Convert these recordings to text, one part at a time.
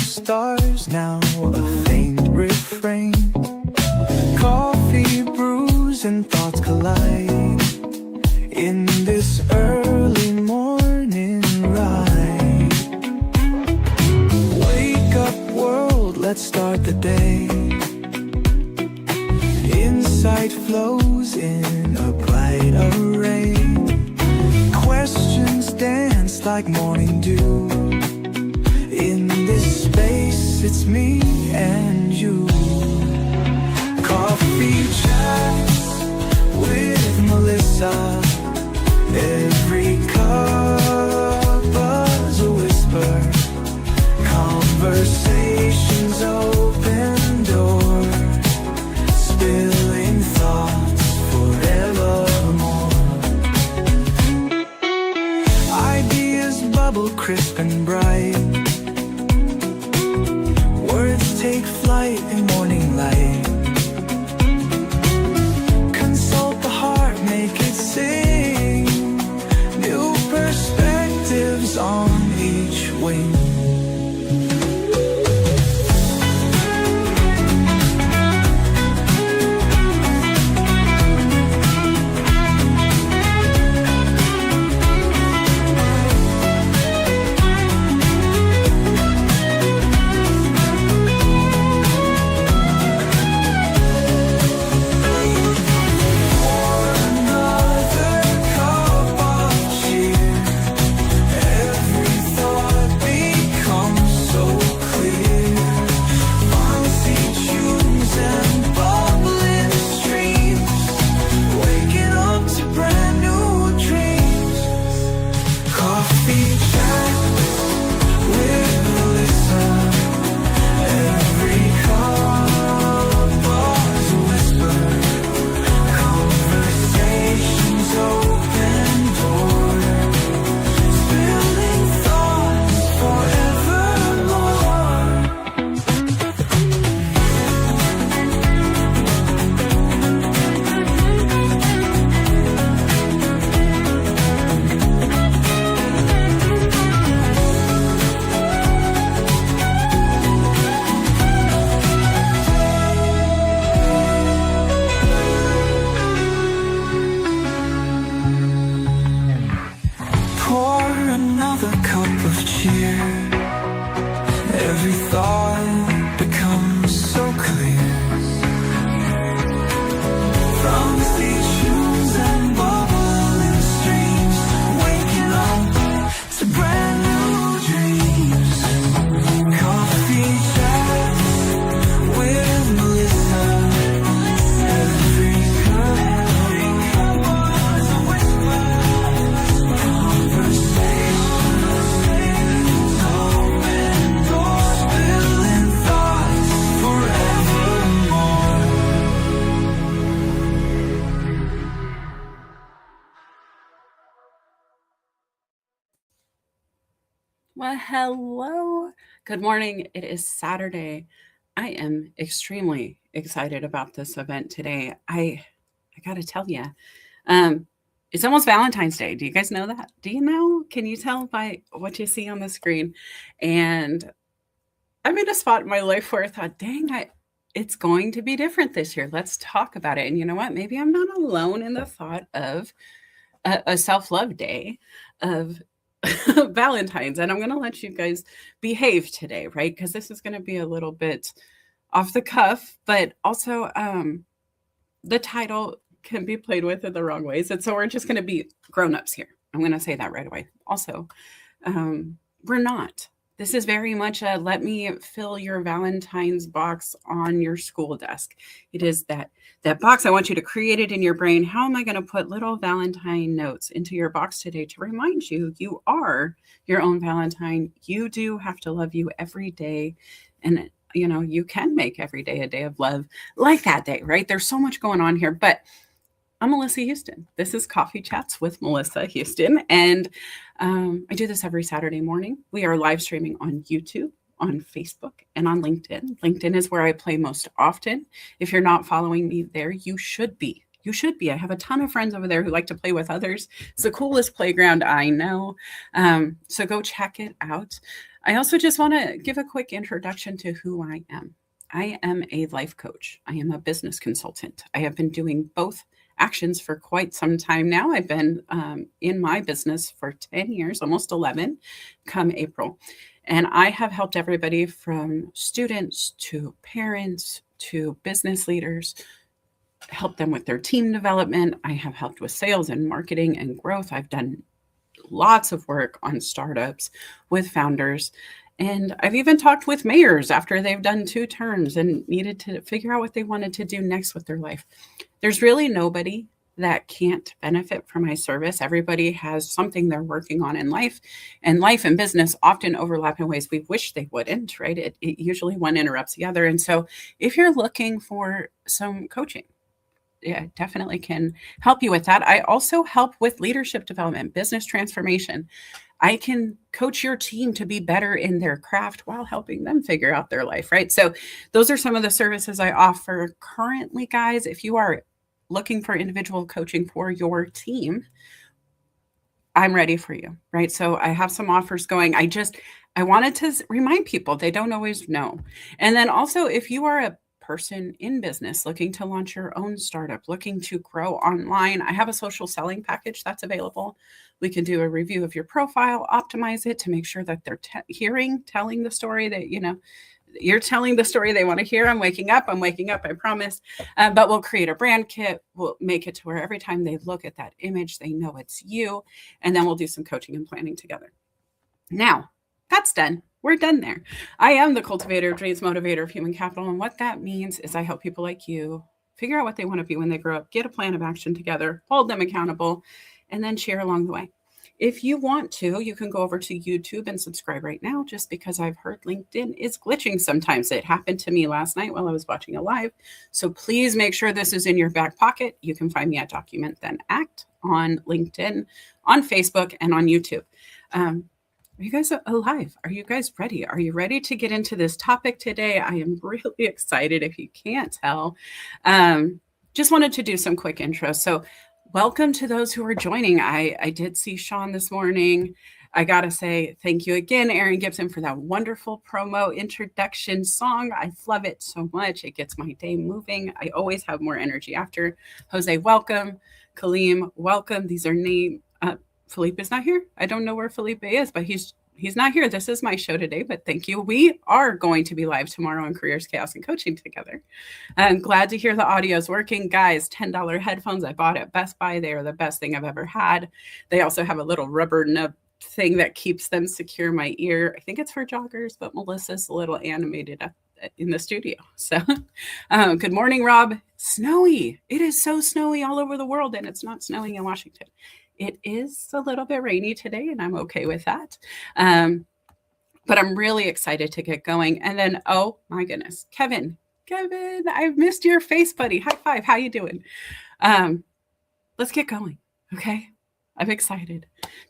stars, now a faint refrain. Coffee brews and thoughts collide in this early morning ride. Wake up world, let's start the day. Insight flows in a bright array. Questions dance like morning dew. In this space, it's me and you. Coffee chats with Melissa. Every cup is a whisper. Conversations open doors, spilling thoughts forevermore. Ideas bubble crisp and bright. Words take flight in morning light. Consult the heart, make it sing. New perspectives on each wing. Well, hello. Good morning. It is Saturday. I am extremely excited about this event today. I got to tell you, it's almost Valentine's Day. Do you guys know that? Do you know? Can you tell by what you see on the screen? And I'm in a spot in my life where I thought, dang, it's going to be different this year. Let's talk about it. And you know what? Maybe I'm not alone in the thought of a self-love day of Valentine's, and I'm going to let you guys behave today, right? Because this is going to be a little bit off the cuff, but also the title can be played with in the wrong ways. And so we're just going to be grown-ups here. I'm going to say that right away. Also, we're not. This is very much a let me fill your Valentine's box on your school desk. It is that box. I want you to create it in your brain. How am I going to put little Valentine notes into your box today to remind you you are your own Valentine? You do have to love you every day. And, you know, you can make every day a day of love like that day, right? There's so much going on here, but I'm Melissa Houston. This is Coffee Chats with Melissa Houston. And I do this every Saturday morning. We are live streaming on YouTube, on Facebook, and on LinkedIn. LinkedIn is where I play most often. If you're not following me there, you should be. You should be. I have a ton of friends over there who like to play with others. It's the coolest playground I know. So go check it out. I also just want to give a quick introduction to who I am. I am a life coach. I am a business consultant. I have been doing both actions for quite some time now. I've been in my business for 10 years, almost 11, come April. And I have helped everybody from students to parents to business leaders, help them with their team development. I have helped with sales and marketing and growth. I've done lots of work on startups with founders. And I've even talked with mayors after they've done 2 terms and needed to figure out what they wanted to do next with their life. There's really nobody that can't benefit from my service. Everybody has something they're working on in life, and life and business often overlap in ways we wish they wouldn't, right? It usually one interrupts the other. And so if you're looking for some coaching, yeah, definitely can help you with that. I also help with leadership development, business transformation. I can coach your team to be better in their craft while helping them figure out their life, right? So those are some of the services I offer currently, guys. If you are looking for individual coaching for your team, I'm ready for you, right? So I have some offers going. I wanted to remind people they don't always know. And then also, if you are a person in business looking to launch your own startup, looking to grow online, I have a social selling package that's available. We can do a review of your profile, optimize it to make sure that they're telling the story that, you're telling the story they want to hear. I'm waking up, I promise. But we'll create a brand kit. We'll make it to where every time they look at that image, they know it's you. And then we'll do some coaching and planning together. Now, that's done. We're done there. I am the cultivator of dreams, motivator of human capital. And what that means is I help people like you figure out what they want to be when they grow up, get a plan of action together, hold them accountable, and then share along the way. If you want to, you can go over to YouTube and subscribe right now, just because I've heard LinkedIn is glitching sometimes. It happened to me last night while I was watching a live. So please make sure this is in your back pocket. You can find me at Document Then Act on LinkedIn, on Facebook, and on YouTube. Are you guys alive? Are you guys ready? Are you ready to get into this topic today? I am really excited if you can't tell. Just wanted to do some quick intros. So welcome to those who are joining. I did see Sean this morning. I got to say thank you again, Aaron Gibson, for that wonderful promo introduction song. I love it so much. It gets my day moving. I always have more energy after. Jose, welcome. Kaleem, welcome. These are names. Felipe is not here. I don't know where Felipe is, but he's not here. This is my show today, but thank you. We are going to be live tomorrow on Careers, Chaos, and Coaching together. I'm glad to hear the audio is working. Guys, $10 headphones I bought at Best Buy. They are the best thing I've ever had. They also have a little rubber nub thing that keeps them secure my ear. I think it's for joggers, but Melissa's a little animated in the studio. So good morning, Rob. Snowy. It is so snowy all over the world, and it's not snowing in Washington. It is a little bit rainy today, and I'm okay with that. But I'm really excited to get going. And then, oh my goodness, Kevin, I've missed your face, buddy. High five. How you doing? Let's get going. Okay. I'm excited.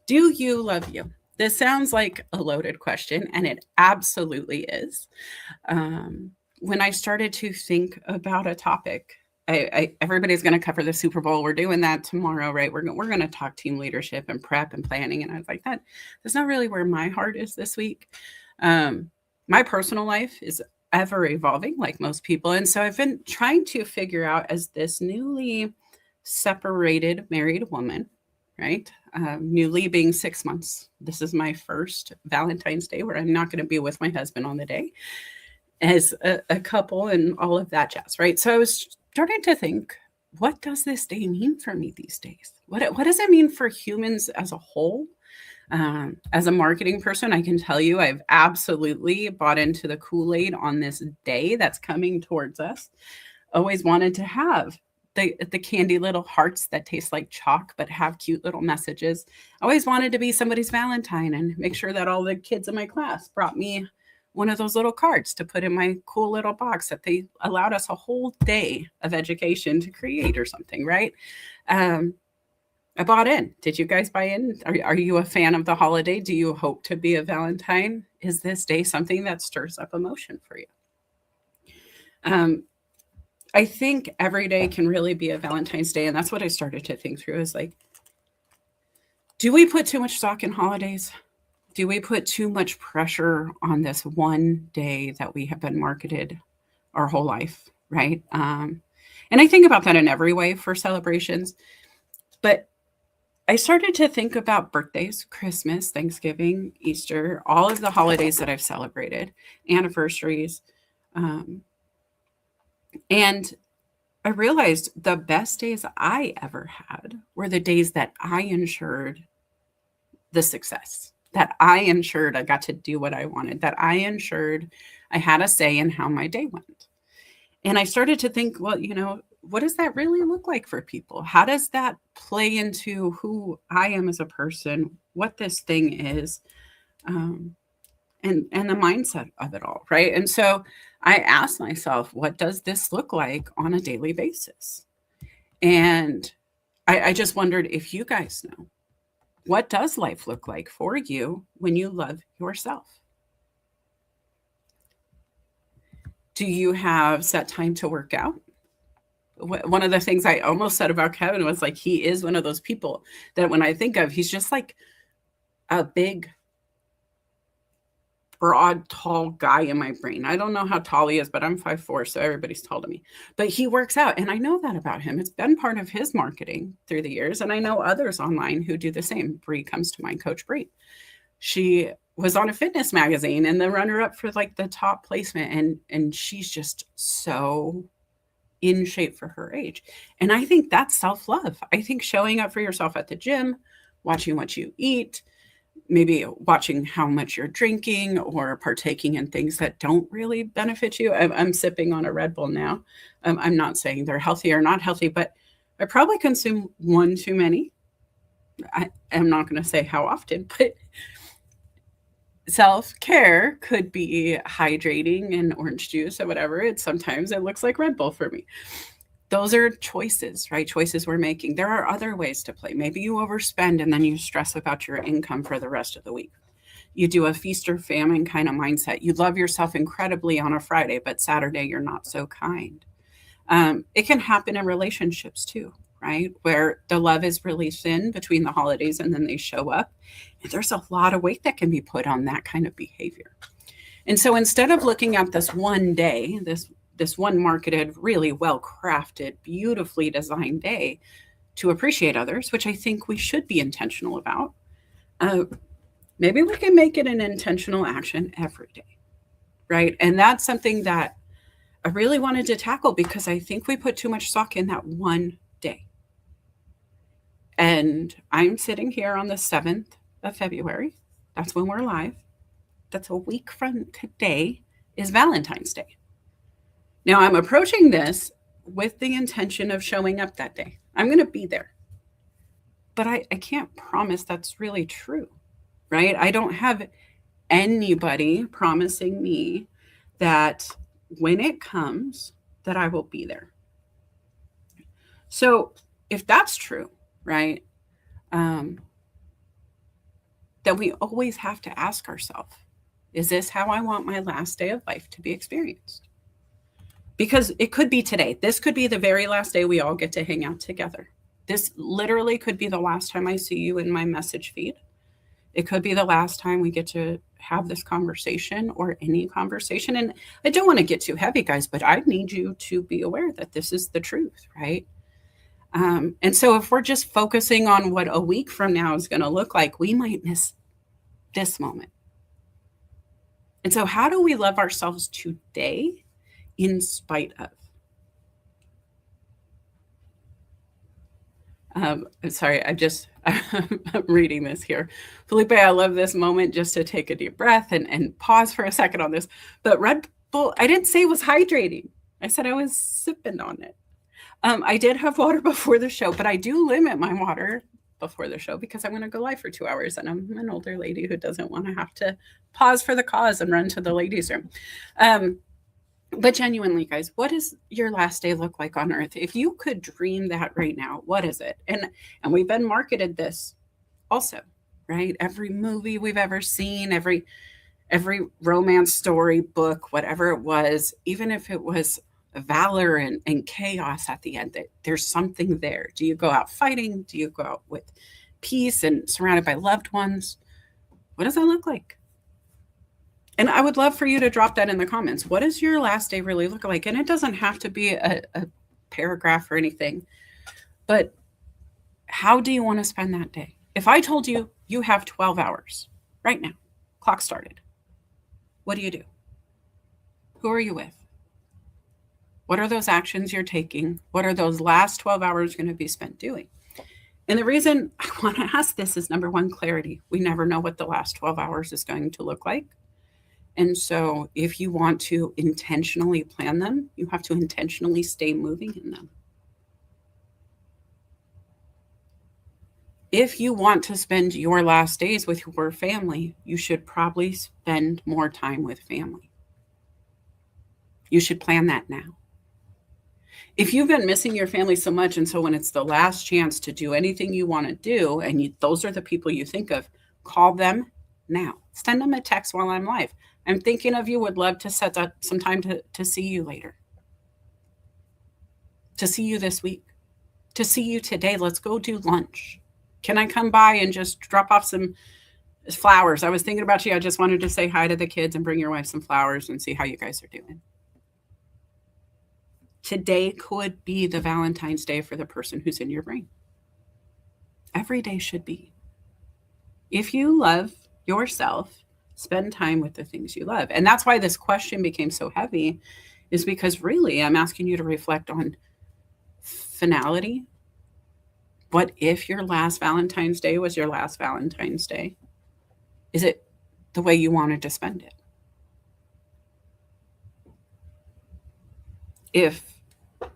Do you love you? This sounds like a loaded question, and it absolutely is. When I started to think about a topic, everybody's going to cover the Super Bowl. We're doing that tomorrow, right? We're going to talk team leadership and prep and planning. And I was like, that's not really where my heart is this week. My personal life is ever evolving, like most people. And so I've been trying to figure out, as this newly separated married woman, right? Newly being 6 months. This is my first Valentine's Day where I'm not going to be with my husband on the day as a couple and all of that jazz, right? So I was starting to think, what does this day mean for me these days? What does it mean for humans as a whole? As a marketing person, I can tell you I've absolutely bought into the Kool-Aid on this day that's coming towards us. Always wanted to have the candy little hearts that taste like chalk but have cute little messages. Always wanted to be somebody's Valentine and make sure that all the kids in my class brought me one of those little cards to put in my cool little box that they allowed us a whole day of education to create or something, right? I bought in. Did you guys buy in? Are you a fan of the holiday? Do you hope to be a Valentine? Is this day something that stirs up emotion for you? I think every day can really be a Valentine's Day. And that's what I started to think through, is like, do we put too much stock in holidays? Do we put too much pressure on this one day that we have been marketed our whole life, right? And I think about that in every way for celebrations. But I started to think about birthdays, Christmas, Thanksgiving, Easter, all of the holidays that I've celebrated, anniversaries. Um, and I realized the best days I ever had were the days that I ensured the success, that I ensured I got to do what I wanted, that I ensured I had a say in how my day went. And I started to think, well, what does that really look like for people? How does that play into who I am as a person, what this thing is, um, and the mindset of it all, right? And so I asked myself, what does this look like on a daily basis? And I just wondered if you guys know, what does life look like for you when you love yourself? Do you have set time to work out? One of the things I almost said about Kevin was like, he is one of those people that when I think of, he's just like a big, broad, tall guy in my brain. I don't know how tall he is, but I'm 5'4", so everybody's tall to me. But he works out, and I know that about him. It's been part of his marketing through the years, and I know others online who do the same. Bree comes to mind, Coach Bree. She was on a fitness magazine and the runner-up for like the top placement, and she's just so in shape for her age. And I think that's self-love. I think showing up for yourself at the gym, watching what you eat, maybe watching how much you're drinking or partaking in things that don't really benefit you. I'm sipping on a Red Bull now. I'm not saying they're healthy or not healthy, but I probably consume one too many. I am not going to say how often, but self-care could be hydrating and orange juice or whatever. Sometimes it looks like Red Bull for me. Those are choices, right? Choices we're making. There are other ways to play. Maybe you overspend and then you stress about your income for the rest of the week. You do a feast or famine kind of mindset. You love yourself incredibly on a Friday, but Saturday you're not so kind. It can happen in relationships too, right? Where the love is really thin between the holidays and then they show up. And there's a lot of weight that can be put on that kind of behavior. And so instead of looking at this one day, this one marketed, really well-crafted, beautifully designed day to appreciate others, which I think we should be intentional about, maybe we can make it an intentional action every day, right? And that's something that I really wanted to tackle because I think we put too much stock in that one day. And I'm sitting here on the 7th of February. That's when we're live. That's a week from today is Valentine's Day. Now, I'm approaching this with the intention of showing up that day. I'm going to be there. But I can't promise that's really true, right? I don't have anybody promising me that when it comes, that I will be there. So if that's true, right, then we always have to ask ourselves, is this how I want my last day of life to be experienced? Because it could be today. This could be the very last day we all get to hang out together. This literally could be the last time I see you in my message feed. It could be the last time we get to have this conversation or any conversation. And I don't want to get too heavy, guys, but I need you to be aware that this is the truth, right? And so if we're just focusing on what a week from now is going to look like, we might miss this moment. And so how do we love ourselves today in spite of? I'm sorry, I'm reading this here. Felipe, I love this moment just to take a deep breath and pause for a second on this. But Red Bull, I didn't say it was hydrating. I said I was sipping on it. I did have water before the show, but I do limit my water before the show because I'm going to go live for 2 hours and I'm an older lady who doesn't want to have to pause for the cause and run to the ladies' room. But genuinely, guys, what does your last day look like on earth? If you could dream that right now, what is it? And we've been marketed this also, right? Every movie we've ever seen, every romance story, book, whatever it was, even if it was valor and chaos at the end, that there's something there. Do you go out fighting? Do you go out with peace and surrounded by loved ones? What does that look like? And I would love for you to drop that in the comments. What does your last day really look like? And it doesn't have to be a paragraph or anything, but how do you want to spend that day? If I told you you have 12 hours right now, clock started, what do you do? Who are you with? What are those actions you're taking? What are those last 12 hours going to be spent doing? And the reason I want to ask this is, number one, clarity. We never know what the last 12 hours is going to look like. And so if you want to intentionally plan them, you have to intentionally stay moving in them. If you want to spend your last days with your family, you should probably spend more time with family. You should plan that now. If you've been missing your family so much, and so when it's the last chance to do anything you want to do, and those are the people you think of, call them now. Send them a text while I'm live. I'm thinking of you, would love to set up some time to see you later. To see you this week. To see you today. Let's go do lunch. Can I come by and just drop off some flowers? I was thinking about you. I just wanted to say hi to the kids and bring your wife some flowers and see how you guys are doing. Today could be the Valentine's Day for the person who's in your brain. Every day should be. If you love yourself, spend time with the things you love. And that's why this question became so heavy, is because really I'm asking you to reflect on finality. What if your last Valentine's Day was your last Valentine's Day? Is it the way you wanted to spend it? If,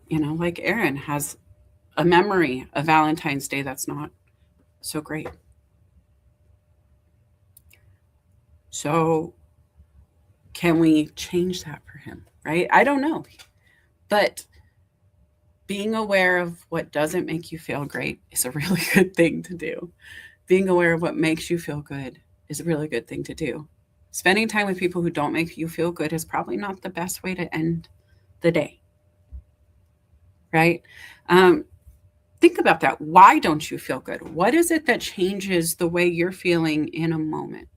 like Erin has a memory of Valentine's Day that's not so great. So can we change that for him, right? I don't know. But being aware of what doesn't make you feel great is a really good thing to do. Being aware of what makes you feel good is a really good thing to do. Spending time with people who don't make you feel good is probably not the best way to end the day, right? Think about that. Why don't you feel good? What is it that changes the way you're feeling in a moment?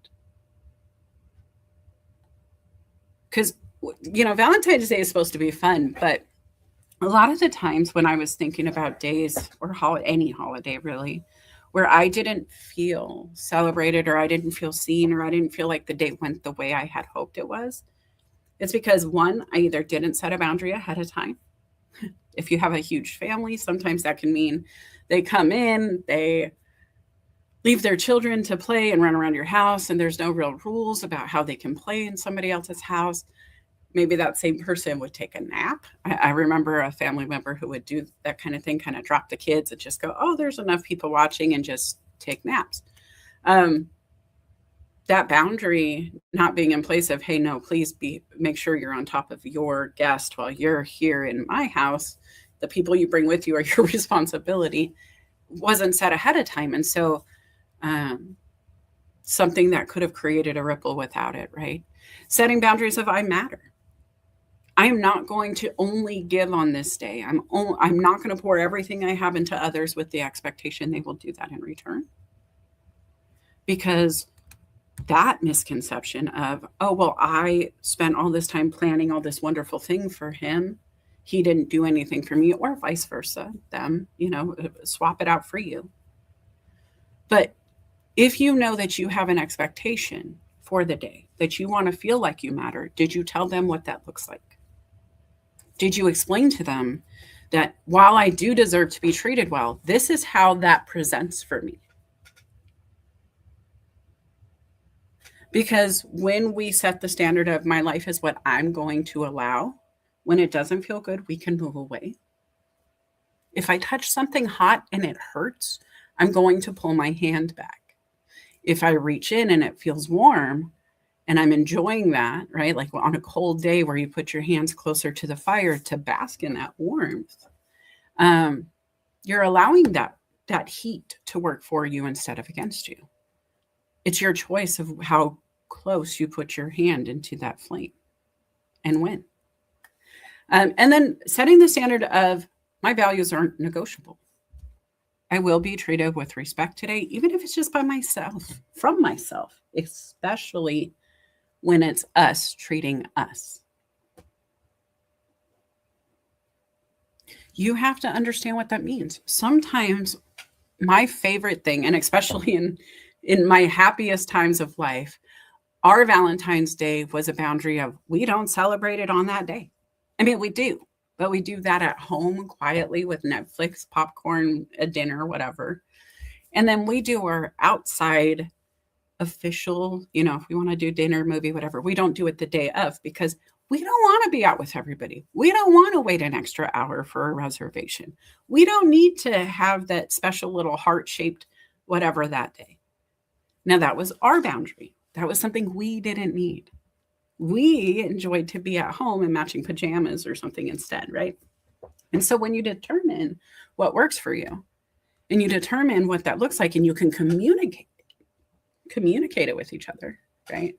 Because, Valentine's Day is supposed to be fun, but a lot of the times when I was thinking about days or any holiday really, where I didn't feel celebrated or I didn't feel seen or I didn't feel like the day went the way I had hoped it was, it's because, one, I either didn't set a boundary ahead of time. If you have a huge family, sometimes that can mean they come in, they leave their children to play and run around your house, and there's no real rules about how they can play in somebody else's house. Maybe that same person would take a nap. I remember a family member who would do that kind of thing, kind of drop the kids and just go, oh, there's enough people watching, and just take naps. That boundary not being in place of, hey, no, please make sure you're on top of your guest while you're here in my house. The people you bring with you are your responsibility, wasn't set ahead of time. And so something that could have created a ripple without it, right? Setting boundaries of, I matter. I'm not going to only give on this day. I'm not going to pour everything I have into others with the expectation they will do that in return. Because that misconception of, oh, well, I spent all this time planning all this wonderful thing for him. He didn't do anything for me, or vice versa, them, swap it out for you. But if you know that you have an expectation for the day, that you want to feel like you matter, did you tell them what that looks like? Did you explain to them that while I do deserve to be treated well, this is how that presents for me? Because when we set the standard of my life is what I'm going to allow, when it doesn't feel good, we can move away. If I touch something hot and it hurts, I'm going to pull my hand back. If I reach in and it feels warm and I'm enjoying that, right? Like on a cold day where you put your hands closer to the fire to bask in that warmth, you're allowing that heat to work for you instead of against you. It's your choice of how close you put your hand into that flame and when. And then setting the standard of, my values aren't negotiable. I will be treated with respect today, even if it's just by myself, from myself, especially when it's us treating us. You have to understand what that means. Sometimes my favorite thing, and especially in my happiest times of life, our Valentine's Day was a boundary of we don't celebrate it on that day. I mean, we do, but we do that at home quietly with Netflix, popcorn, a dinner, whatever. And then we do our outside official, if we want to do dinner, movie, whatever, we don't do it the day of because we don't want to be out with everybody. We don't want to wait an extra hour for a reservation. We don't need to have that special little heart-shaped whatever that day. Now, that was our boundary. That was something we didn't need. We enjoyed to be at home in matching pajamas or something instead, right? And so when you determine what works for you and you determine what that looks like and you can communicate it with each other, right?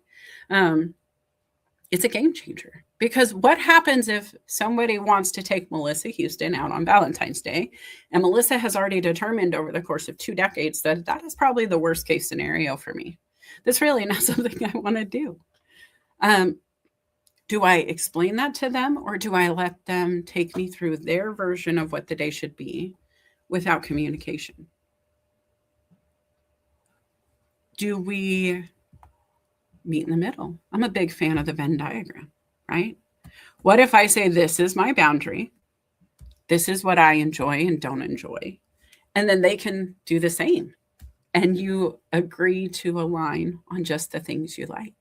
It's a game changer. Because what happens if somebody wants to take Melissa Houston out on Valentine's Day, and Melissa has already determined over the course of 2 decades that that is probably the worst case scenario for me. That's really not something I want to do. Do I explain that to them, or do I let them take me through their version of what the day should be without communication? Do we meet in the middle? I'm a big fan of the Venn diagram, right? What if I say, this is my boundary, this is what I enjoy and don't enjoy, and then they can do the same, and you agree to align on just the things you like,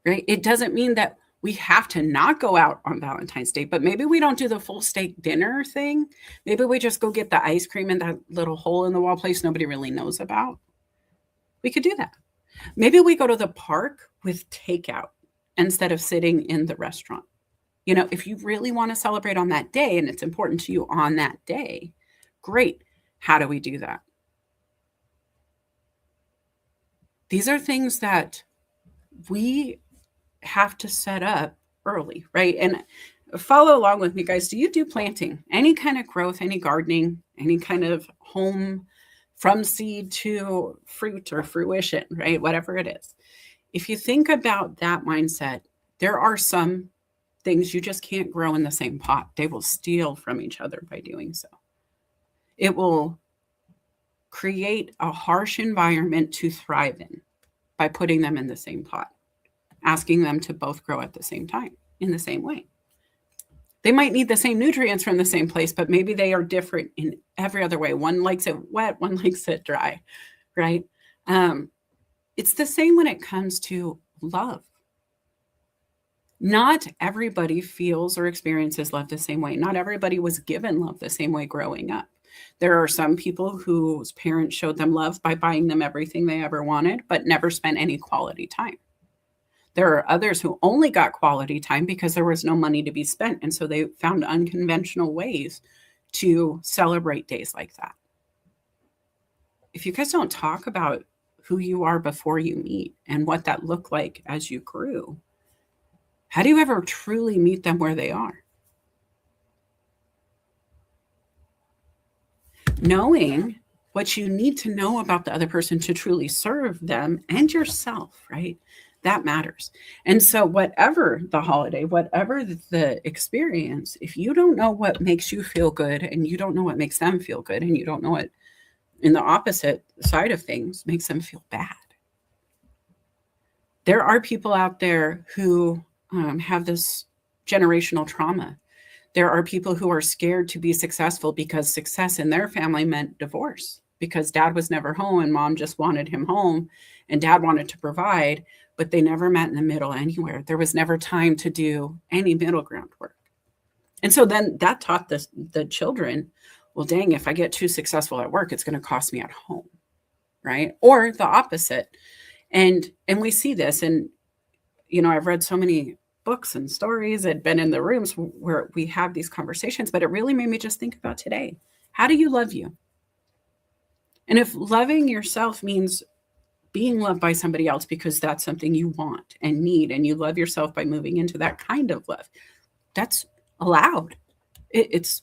right? It doesn't mean that we have to not go out on Valentine's Day, but maybe we don't do the full steak dinner thing. Maybe we just go get the ice cream in that little hole in the wall place nobody really knows about. We could do that. Maybe we go to the park with takeout instead of sitting in the restaurant. If you really want to celebrate on that day and it's important to you on that day, great. How do we do that? These are things that we have to set up early, right? And follow along with me, guys. Do you do planting? Any kind of growth, any gardening, any kind of home from seed to fruit or fruition, right? Whatever it is. If you think about that mindset, there are some things you just can't grow in the same pot. They will steal from each other by doing so. It will create a harsh environment to thrive in by putting them in the same pot, asking them to both grow at the same time in the same way. They might need the same nutrients from the same place, but maybe they are different in every other way. One likes it wet, one likes it dry, right? It's the same when it comes to love. Not everybody feels or experiences love the same way. Not everybody was given love the same way growing up. There are some people whose parents showed them love by buying them everything they ever wanted, but never spent any quality time. There are others who only got quality time because there was no money to be spent. And so they found unconventional ways to celebrate days like that. If you guys don't talk about who you are before you meet and what that looked like as you grew, how do you ever truly meet them where they are? Knowing what you need to know about the other person to truly serve them and yourself, right? That matters. And so whatever the holiday, whatever the experience, if you don't know what makes you feel good and you don't know what makes them feel good and you don't know what in the opposite side of things makes them feel bad. There are people out there who have this generational trauma. There are people who are scared to be successful because success in their family meant divorce, because dad was never home and mom just wanted him home and dad wanted to provide, but they never met in the middle anywhere. There was never time to do any middle ground work. And so then that taught the children, well, dang, if I get too successful at work, it's going to cost me at home, right? Or the opposite. And we see this, and, I've read so many books and stories and been in the rooms where we have these conversations, but it really made me just think about today. How do you love you? And if loving yourself means being loved by somebody else because that's something you want and need, and you love yourself by moving into that kind of love, that's allowed. It's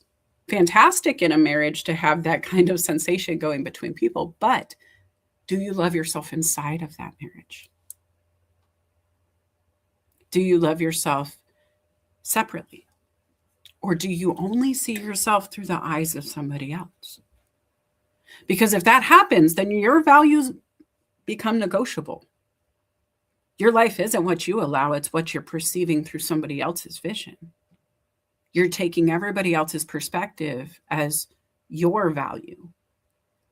fantastic in a marriage to have that kind of sensation going between people. But do you love yourself inside of that marriage? Do you love yourself separately? Or do you only see yourself through the eyes of somebody else? Because if that happens, then your values become negotiable. Your life isn't what you allow, it's what you're perceiving through somebody else's vision. You're taking everybody else's perspective as your value.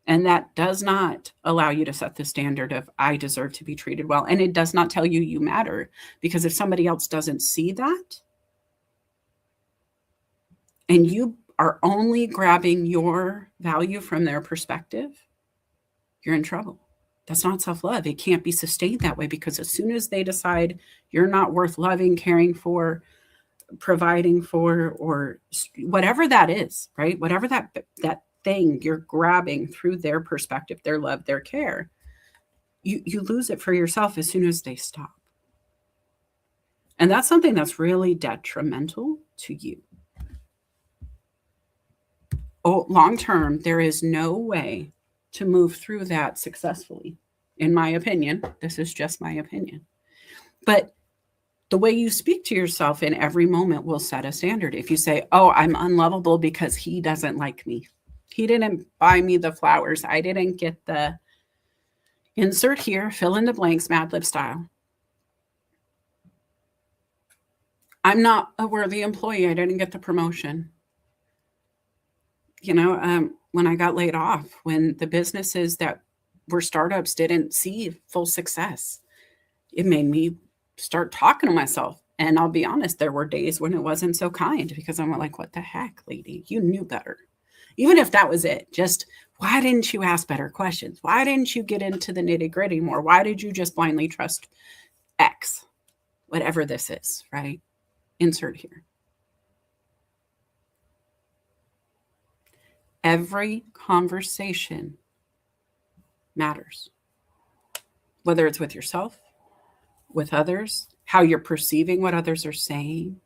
And that does not allow you to set the standard of, I deserve to be treated well. And it does not tell you you matter, because if somebody else doesn't see that, and you are only grabbing your value from their perspective, you're in trouble. That's not self-love. It can't be sustained that way, because as soon as they decide you're not worth loving, caring for, providing for, or whatever that is, right? Whatever that thing you're grabbing through their perspective, their love, their care, you lose it for yourself as soon as they stop. And that's something that's really detrimental to you. Oh, long term, there is no way to move through that successfully, in my opinion. This is just my opinion. But the way you speak to yourself in every moment will set a standard. If you say, oh, I'm unlovable because he doesn't like me, he didn't buy me the flowers, I didn't get the insert here, fill in the blanks, Mad Lib style, I'm not a worthy employee, I didn't get the promotion. When I got laid off, when the businesses that were startups didn't see full success, it made me start talking to myself. And I'll be honest, there were days when it wasn't so kind, because I'm like, what the heck, lady? You knew better. Even if that was it, just why didn't you ask better questions? Why didn't you get into the nitty gritty more? Why did you just blindly trust X, whatever this is, right? Insert here. Every conversation matters, whether it's with yourself, with others, how you're perceiving what others are saying.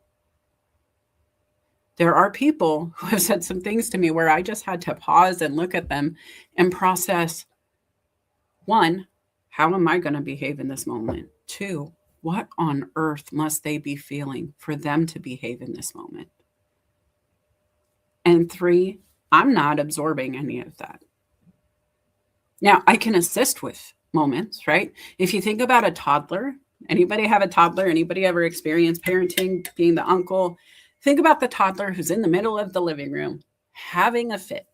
There are people who have said some things to me where I just had to pause and look at them and process, one, how am I going to behave in this moment? Two, what on earth must they be feeling for them to behave in this moment? And three, I'm not absorbing any of that. Now, I can assist with moments, right? If you think about a toddler, anybody have a toddler? Anybody ever experienced parenting, being the uncle? Think about the toddler who's in the middle of the living room having a fit.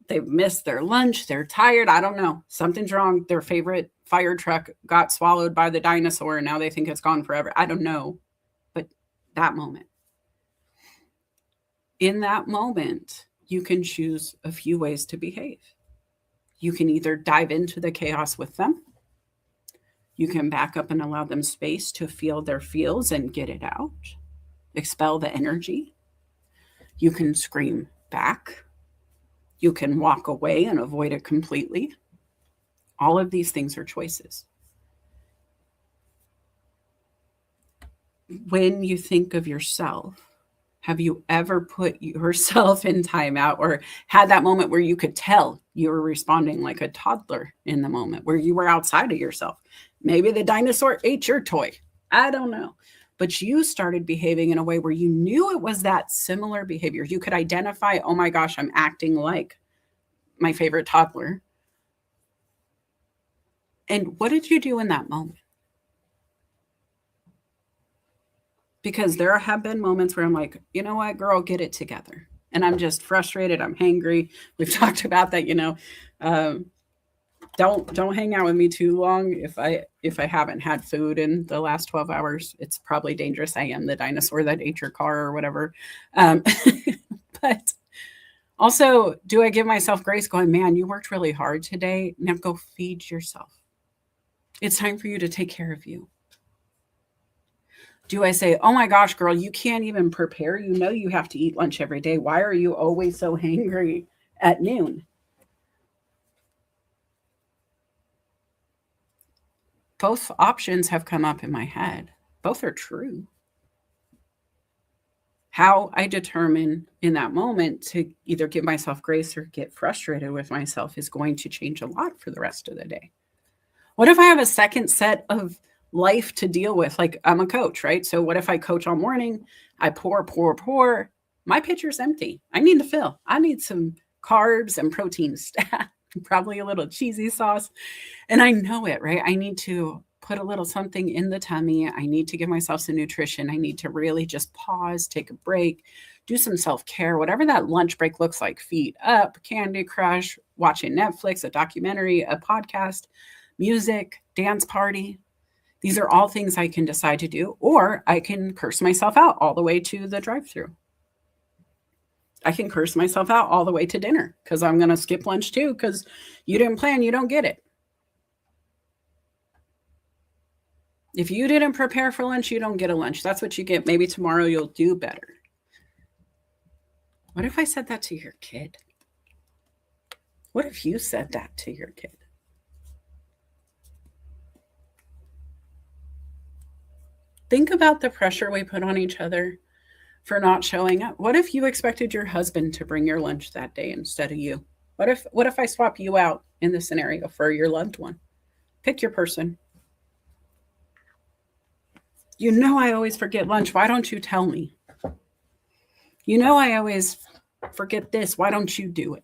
They've missed their lunch, they're tired, I don't know, something's wrong. Their favorite fire truck got swallowed by the dinosaur and now they think it's gone forever. I don't know, but that moment. In that moment, you can choose a few ways to behave. You can either dive into the chaos with them. You can back up and allow them space to feel their feels and get it out, expel the energy. You can scream back. You can walk away and avoid it completely. All of these things are choices. When you think of yourself, have you ever put yourself in timeout or had that moment where you could tell you were responding like a toddler in the moment, where you were outside of yourself? Maybe the dinosaur ate your toy. I don't know. But you started behaving in a way where you knew it was that similar behavior. You could identify, oh my gosh, I'm acting like my favorite toddler. And what did you do in that moment? Because there have been moments where I'm like, you know what, girl, get it together. And I'm just frustrated. I'm hangry. We've talked about that, don't hang out with me too long. If I haven't had food in the last 12 hours, it's probably dangerous. I am the dinosaur that ate your car or whatever. But also, do I give myself grace going, man, you worked really hard today. Now go feed yourself. It's time for you to take care of you. Do I say, oh my gosh, girl, you can't even prepare. You know you have to eat lunch every day. Why are you always so hangry at noon? Both options have come up in my head. Both are true. How I determine in that moment to either give myself grace or get frustrated with myself is going to change a lot for the rest of the day. What if I have a second set of life to deal with? Like I'm a coach, right? So what if I coach all morning? I pour. My pitcher's empty. I need to fill. I need some carbs and protein stat, probably a little cheesy sauce. And I know it, right? I need to put a little something in the tummy. I need to give myself some nutrition. I need to really just pause, take a break, do some self care, whatever that lunch break looks like. Feet up, Candy Crush, watching Netflix, a documentary, a podcast, music, dance party. These are all things I can decide to do, or I can curse myself out all the way to the drive through. I can curse myself out all the way to dinner because I'm going to skip lunch too because you didn't plan, you don't get it. If you didn't prepare for lunch, you don't get a lunch. That's what you get. Maybe tomorrow you'll do better. What if I said that to your kid? What if you said that to your kid? Think about the pressure we put on each other for not showing up. What if you expected your husband to bring your lunch that day instead of you? What if I swap you out in this scenario for your loved one? Pick your person. You know I always forget lunch. Why don't you tell me? You know I always forget this. Why don't you do it?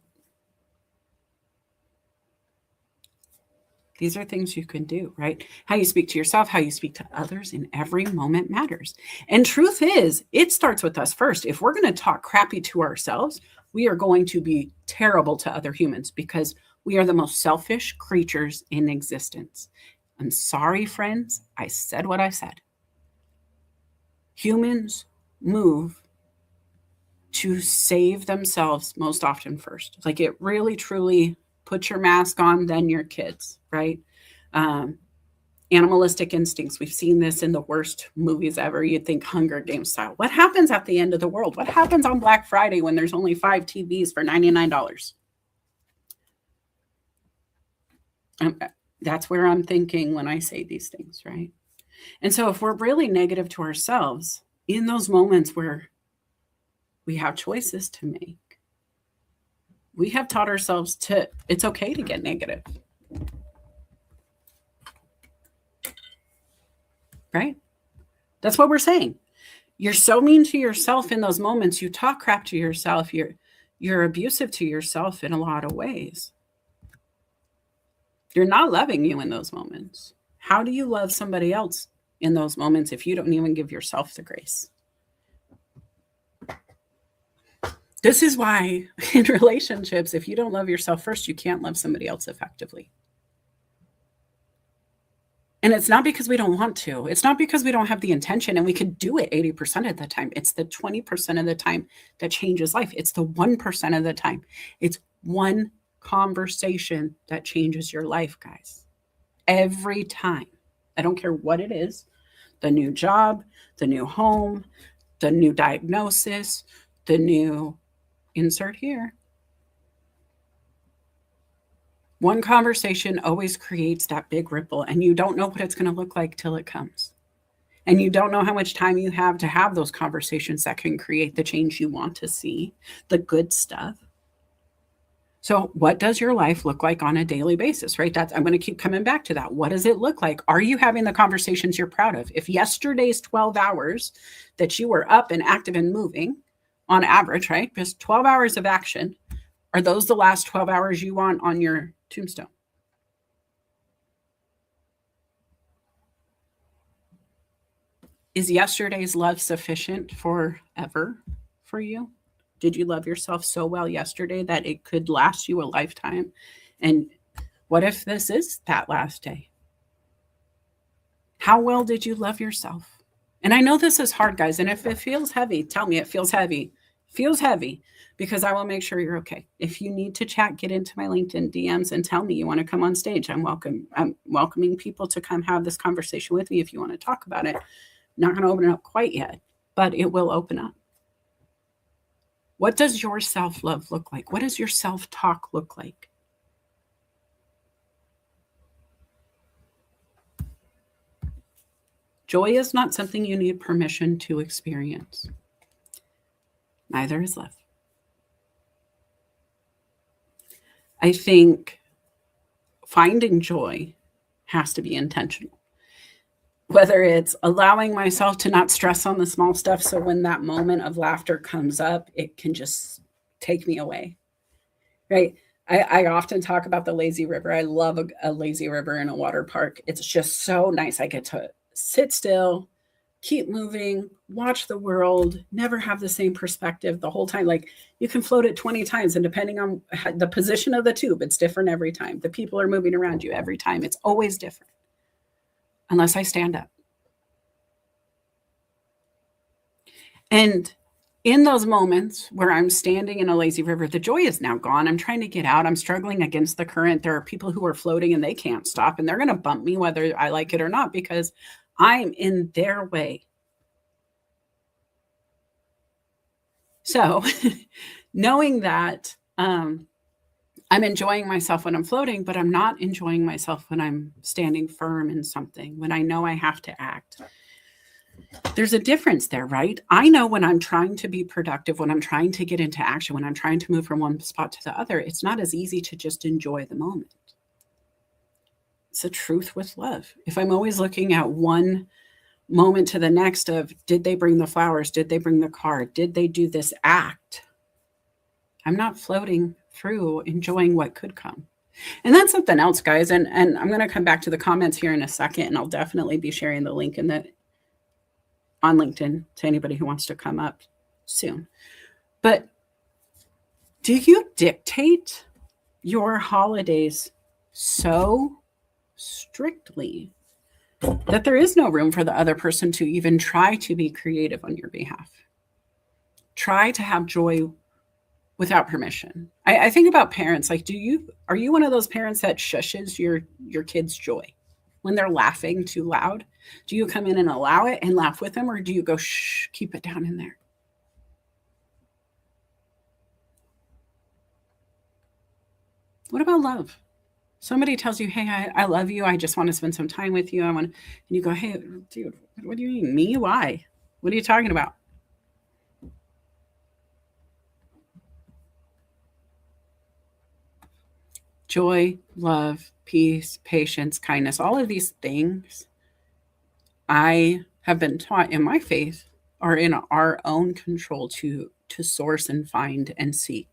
These are things you can do, right? How you speak to yourself, how you speak to others in every moment matters. And truth is, it starts with us first. If we're going to talk crappy to ourselves, we are going to be terrible to other humans because we are the most selfish creatures in existence. I'm sorry, friends. I said what I said. Humans move to save themselves most often first. Like it really, truly put your mask on, then your kids, right? Animalistic instincts. We've seen this in the worst movies ever. You'd think Hunger Games style. What happens at the end of the world? What happens on Black Friday when there's only 5 TVs for $99? That's where I'm thinking when I say these things, right? And so if we're really negative to ourselves in those moments where we have choices to make, we have taught ourselves it's okay to get negative. Right? That's what we're saying. You're so mean to yourself in those moments. You talk crap to yourself. You're abusive to yourself in a lot of ways. You're not loving you in those moments. How do you love somebody else in those moments if you don't even give yourself the grace? This is why in relationships, if you don't love yourself first, you can't love somebody else effectively. And it's not because we don't want to. It's not because we don't have the intention and we could do it 80% of the time. It's the 20% of the time that changes life. It's the 1% of the time. It's one conversation that changes your life, guys. Every time. I don't care what it is. The new job, the new home, the new diagnosis, the new insert here. One conversation always creates that big ripple, and you don't know what it's going to look like till it comes. And you don't know how much time you have to have those conversations that can create the change you want to see, the good stuff. So what does your life look like on a daily basis, right? I'm going to keep coming back to that. What does it look like? Are you having the conversations you're proud of? If yesterday's 12 hours that you were up and active and moving on average, right? Just 12 hours of action. Are those the last 12 hours you want on your tombstone? Is yesterday's love sufficient forever for you? Did you love yourself so well yesterday that it could last you a lifetime? And what if this is that last day? How well did you love yourself? And I know this is hard, guys. And if it feels heavy, tell me it feels heavy. Feels heavy, because I will make sure you're okay. If you need to chat, get into my LinkedIn DMs and tell me you want to come on stage. I'm welcoming people to come have this conversation with me if you want to talk about it. Not going to open it up quite yet, but it will open up. What does your self-love look like? What does your self-talk look like? Joy is not something you need permission to experience. Neither is love. I think finding joy has to be intentional. Whether it's allowing myself to not stress on the small stuff, so when that moment of laughter comes up, it can just take me away, right? I often talk about the lazy river. I love a lazy river in a water park. It's just so nice. I get to sit still, keep moving, watch the world, never have the same perspective the whole time. Like you can float it 20 times, and depending on the position of the tube, it's different every time. The people are moving around you every time. It's always different, unless I stand up. And in those moments where I'm standing in a lazy river, the joy is now gone. I'm trying to get out. I'm struggling against the current. There are people who are floating and they can't stop, and they're going to bump me whether I like it or not because I'm in their way. So knowing that I'm enjoying myself when I'm floating, but I'm not enjoying myself when I'm standing firm in something, when I know I have to act. There's a difference there, right? I know when I'm trying to be productive, when I'm trying to get into action, when I'm trying to move from one spot to the other, it's not as easy to just enjoy the moment. It's a truth with love. If I'm always looking at one moment to the next of, did they bring the flowers? Did they bring the card? Did they do this act? I'm not floating through enjoying what could come. And that's something else, guys. And I'm going to come back to the comments here in a second, and I'll definitely be sharing the link on LinkedIn to anybody who wants to come up soon. But do you dictate your holidays so strictly that there is no room for the other person to even try to be creative on your behalf? Try to have joy without permission. I think about parents, like, are you one of those parents that shushes your kids' joy when they're laughing too loud? Do you come in and allow it and laugh with them, or do you go, shh, keep it down in there? What about love? Somebody tells you, hey, I love you. I just want to spend some time with you. And you go, hey, dude, what do you mean? Me? Why? What are you talking about? Joy, love, peace, patience, kindness, all of these things I have been taught in my faith are in our own control to source and find and seek,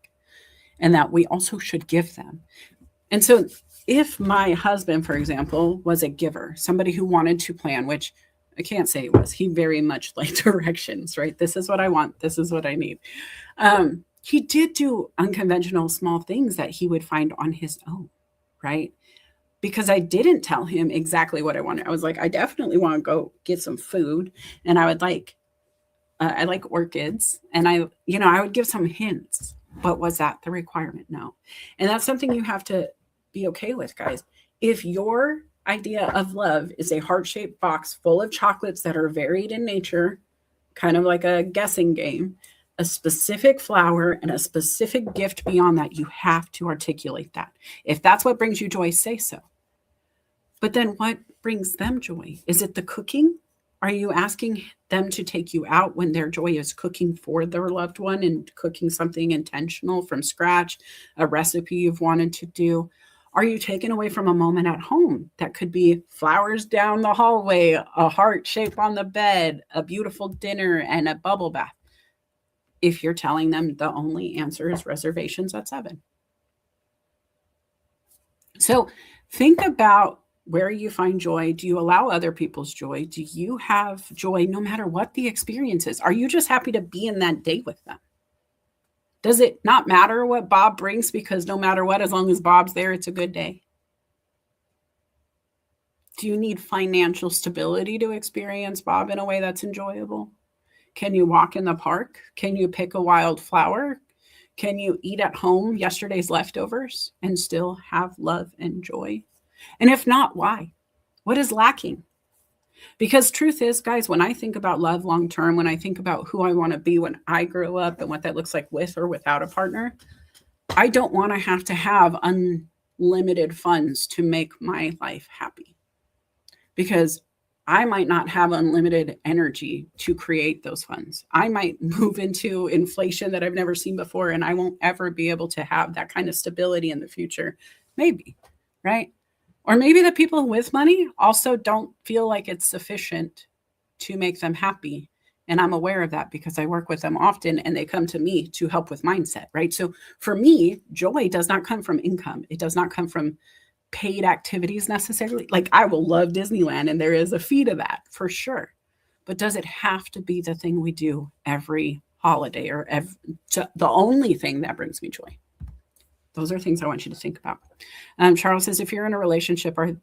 and that we also should give them. And so if my husband, for example, was a giver, somebody who wanted to plan, which I can't say it was, he very much liked directions, right? This is what I want. This is what I need. He did do unconventional small things that he would find on his own, right? Because I didn't tell him exactly what I wanted. I was like, I definitely want to go get some food, and I like orchids, and I would give some hints. But was that the requirement? No. And that's something you have to be okay with, guys. If your idea of love is a heart-shaped box full of chocolates that are varied in nature, kind of like a guessing game, a specific flower and a specific gift beyond that, you have to articulate that. If that's what brings you joy, say so. But then what brings them joy? Is it the cooking? Are you asking them to take you out when their joy is cooking for their loved one and cooking something intentional from scratch, a recipe you've wanted to do? Are you taken away from a moment at home that could be flowers down the hallway, a heart shape on the bed, a beautiful dinner, and a bubble bath? If you're telling them the only answer is reservations at 7. So think about where you find joy. Do you allow other people's joy? Do you have joy no matter what the experience is? Are you just happy to be in that day with them? Does it not matter what Bob brings, because no matter what, as long as Bob's there, it's a good day? Do you need financial stability to experience Bob in a way that's enjoyable? Can you walk in the park? Can you pick a wild flower? Can you eat at home yesterday's leftovers and still have love and joy? And if not, why? What is lacking? Because truth is, guys, when I think about love long term, when I think about who I want to be when I grow up and what that looks like with or without a partner, I don't want to have unlimited funds to make my life happy. Because I might not have unlimited energy to create those funds. I might move into inflation that I've never seen before, and I won't ever be able to have that kind of stability in the future. Maybe, right? Or maybe the people with money also don't feel like it's sufficient to make them happy. And I'm aware of that because I work with them often and they come to me to help with mindset, right? So for me, joy does not come from income. It does not come from paid activities necessarily. Like I will love Disneyland and there is a fee to that for sure. But does it have to be the thing we do every holiday or the only thing that brings me joy? Those are things I want you to think about. Charles says, if you're in a relationship, are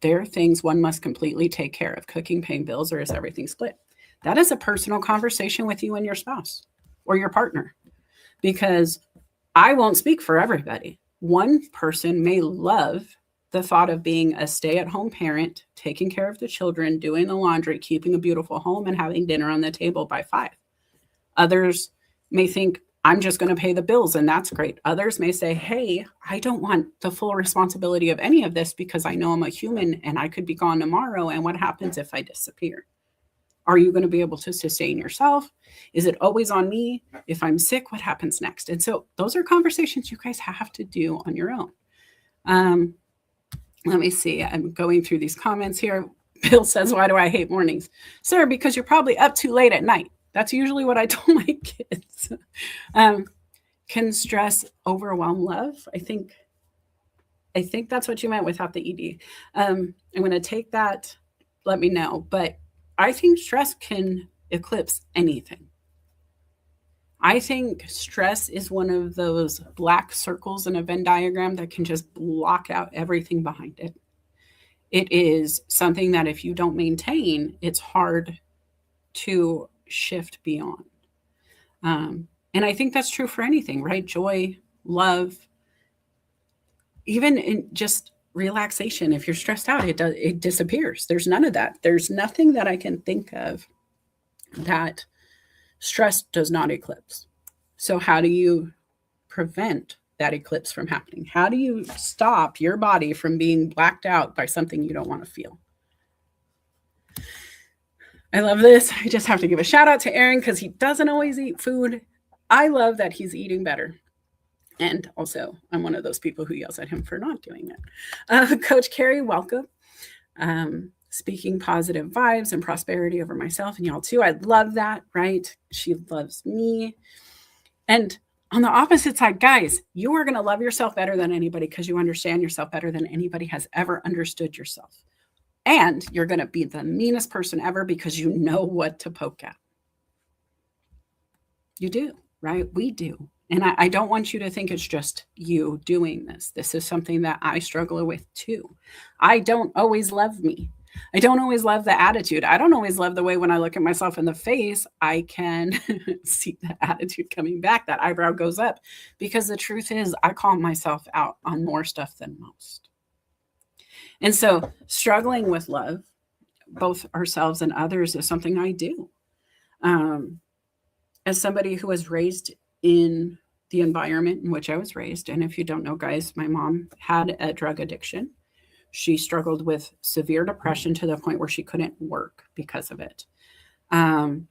there things one must completely take care of, cooking, paying bills, or is everything split? That is a personal conversation with you and your spouse or your partner, because I won't speak for everybody. One person may love the thought of being a stay-at-home parent, taking care of the children, doing the laundry, keeping a beautiful home, and having dinner on the table by 5. Others may think, I'm just going to pay the bills, and that's great. Others may say, hey, I don't want the full responsibility of any of this because I know I'm a human and I could be gone tomorrow. And what happens if I disappear? Are you going to be able to sustain yourself? Is it always on me? If I'm sick, what happens next? And so those are conversations you guys have to do on your own. Let me see. I'm going through these comments here. Bill says, why do I hate mornings? Sir, because you're probably up too late at night. That's usually what I tell my kids. Can stress overwhelm love? I think that's what you meant without the ED. I'm going to take that. Let me know. But I think stress can eclipse anything. I think stress is one of those black circles in a Venn diagram that can just block out everything behind it. It is something that if you don't maintain, it's hard to shift beyond. And I think that's true for anything, right? Joy, love, even in just relaxation. If you're stressed out, it disappears. There's none of that. There's nothing that I can think of that stress does not eclipse. So how do you prevent that eclipse from happening? How do you stop your body from being blacked out by something you don't want to feel? I love this. I just have to give a shout out to Aaron because he doesn't always eat food. I love that he's eating better. And also, I'm one of those people who yells at him for not doing it. Coach Carrie, welcome. Speaking positive vibes and prosperity over myself and y'all too. I love that, right? She loves me. And on the opposite side, guys, you are going to love yourself better than anybody because you understand yourself better than anybody has ever understood yourself. And you're going to be the meanest person ever because you know what to poke at. You do, right? We do. And I don't want you to think it's just you doing this. This is something that I struggle with too. I don't always love me. I don't always love the attitude. I don't always love the way when I look at myself in the face, I can see the attitude coming back. That eyebrow goes up because the truth is I call myself out on more stuff than most. And so struggling with love, both ourselves and others, is something I do. As somebody who was raised in the environment in which I was raised, and if you don't know, guys, my mom had a drug addiction. She struggled with severe depression to the point where she couldn't work because of it. And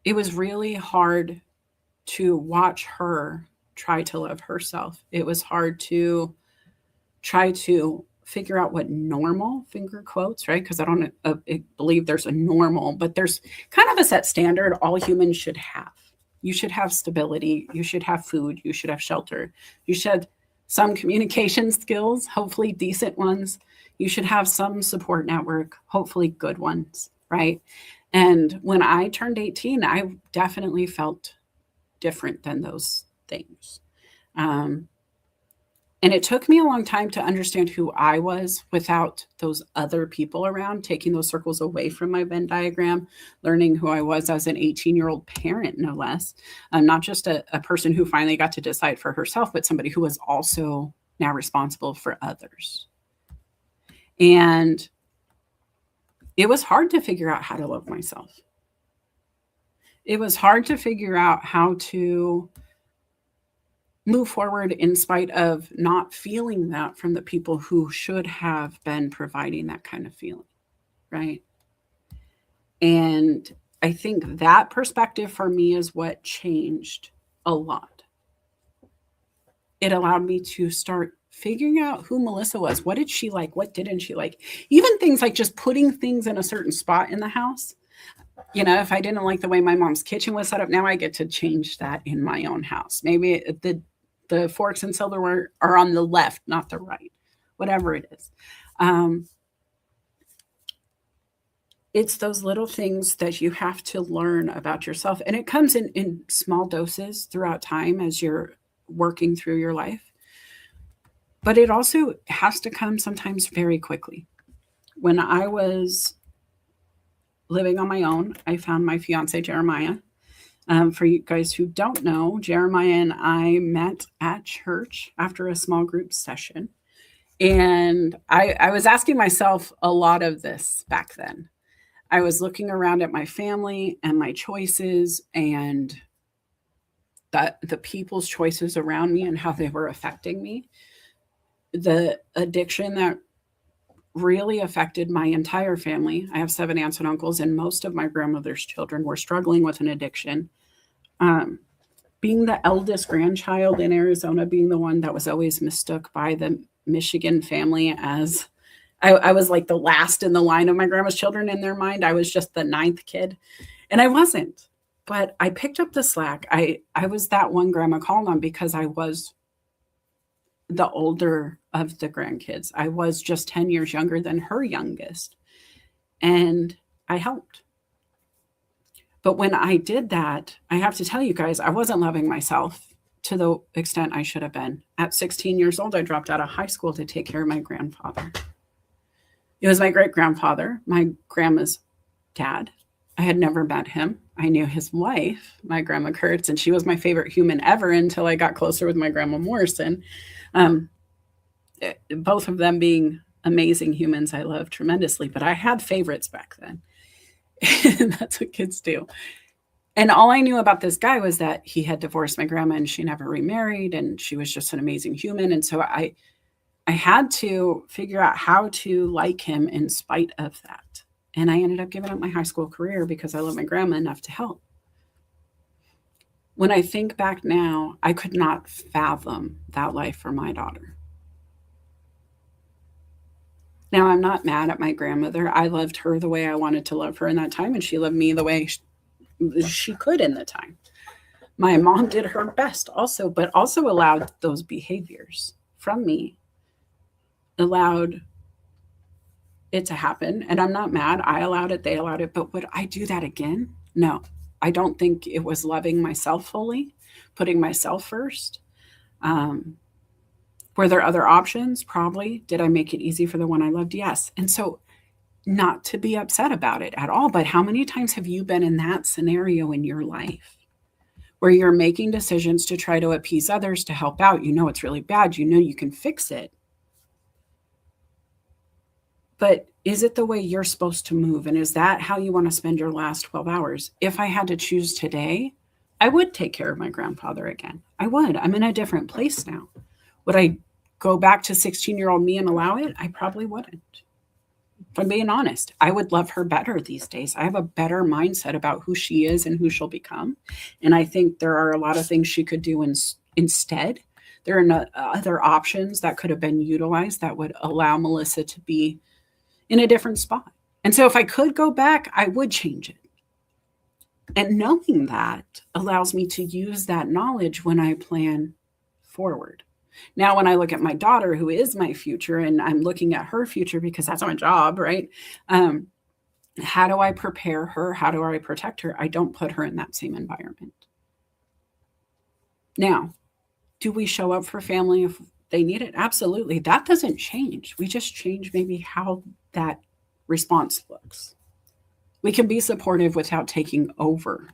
it was really hard to watch her try to love herself. It was hard to try to figure out what normal, finger quotes, right? Because I don't believe there's a normal, but there's kind of a set standard all humans should have. You should have stability. You should have food. You should have shelter. You should have some communication skills, hopefully decent ones. You should have some support network, hopefully good ones, right? And when I turned 18, I definitely felt different than those things. And it took me a long time to understand who I was without those other people around, taking those circles away from my Venn diagram, learning who I was as an 18-year-old parent, no less. Not just a person who finally got to decide for herself, but somebody who was also now responsible for others. And it was hard to figure out how to love myself. It was hard to figure out how to move forward in spite of not feeling that from the people who should have been providing that kind of feeling, right? And I think that perspective for me is what changed a lot. It allowed me to start figuring out who Melissa was. What did she like? What didn't she like? Even things like just putting things in a certain spot in the house. You know, if I didn't like the way my mom's kitchen was set up, now I get to change that in my own house. Maybe the forks and silverware are on the left, not the right, whatever it is. It's those little things that you have to learn about yourself. And it comes in small doses throughout time as you're working through your life. But it also has to come sometimes very quickly. When I was living on my own, I found my fiance, Jeremiah. For you guys who don't know, Jeremiah and I met at church after a small group session. And I was asking myself a lot of this back then. I was looking around at my family and my choices and the people's choices around me and how they were affecting me. The addiction that really affected my entire family. I have 7 aunts and uncles, and most of my grandmother's children were struggling with an addiction. Being the eldest grandchild in Arizona, being the one that was always mistook by the Michigan family as I was like the last in the line of my grandma's children in their mind. I was just the 9th kid, and I wasn't. But I picked up the slack. I was that one grandma called on because I was the older of the grandkids. I was just 10 years younger than her youngest, and I helped. But when I did that, I have to tell you guys, I wasn't loving myself to the extent I should have been. At 16 years old, I dropped out of high school to take care of my grandfather. It was my great-grandfather, my grandma's dad. I had never met him. I knew his wife, my grandma Kurtz, and she was my favorite human ever until I got closer with my grandma Morrison. Both of them being amazing humans I love tremendously, but I had favorites back then. And that's what kids do. And all I knew about this guy was that he had divorced my grandma and she never remarried, and she was just an amazing human. And so I had to figure out how to like him in spite of that. And I ended up giving up my high school career because I love my grandma enough to help. When I think back now, I could not fathom that life for my daughter. Now, I'm not mad at my grandmother. I loved her the way I wanted to love her in that time, and she loved me the way she could in the time. My mom did her best also, but also allowed those behaviors from me, allowed it to happen. And I'm not mad. I allowed it. They allowed it. But would I do that again? No. I don't think it was loving myself fully, putting myself first. Were there other options? Probably. Did I make it easy for the one I loved? Yes. And so not to be upset about it at all, but how many times have you been in that scenario in your life where you're making decisions to try to appease others, to help out? You know it's really bad. You know you can fix it. But is it the way you're supposed to move? And is that how you want to spend your last 12 hours? If I had to choose today, I would take care of my grandfather again. I would. I'm in a different place now. Would I go back to 16-year-old me and allow it? I probably wouldn't. If I'm being honest, I would love her better these days. I have a better mindset about who she is and who she'll become. And I think there are a lot of things she could do instead. There are other options that could have been utilized that would allow Melissa to be in a different spot. And so if I could go back, I would change it. And knowing that allows me to use that knowledge when I plan forward. Now, when I look at my daughter, who is my future, and I'm looking at her future because that's my job, right? How do I prepare her? How do I protect her? I don't put her in that same environment. Now, do we show up for family if they need it? Absolutely. That doesn't change. We just change maybe how that response looks. We can be supportive without taking over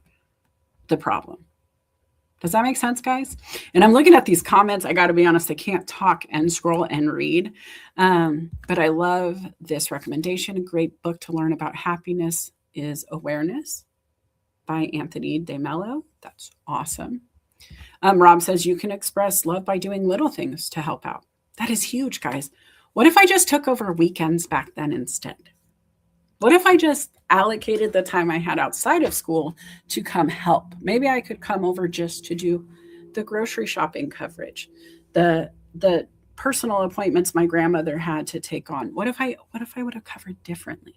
the problem. Does that make sense, guys? And I'm looking at these comments. I got to be honest, I can't talk and scroll and read. But I love this recommendation. A great book to learn about happiness is Awareness by Anthony DeMello. That's awesome. Rob says you can express love by doing little things to help out. That is huge, guys. What if I just took over weekends back then instead? What if I just allocated the time I had outside of school to come help? Maybe I could come over just to do the grocery shopping coverage, the personal appointments my grandmother had to take on. What if I would have covered differently?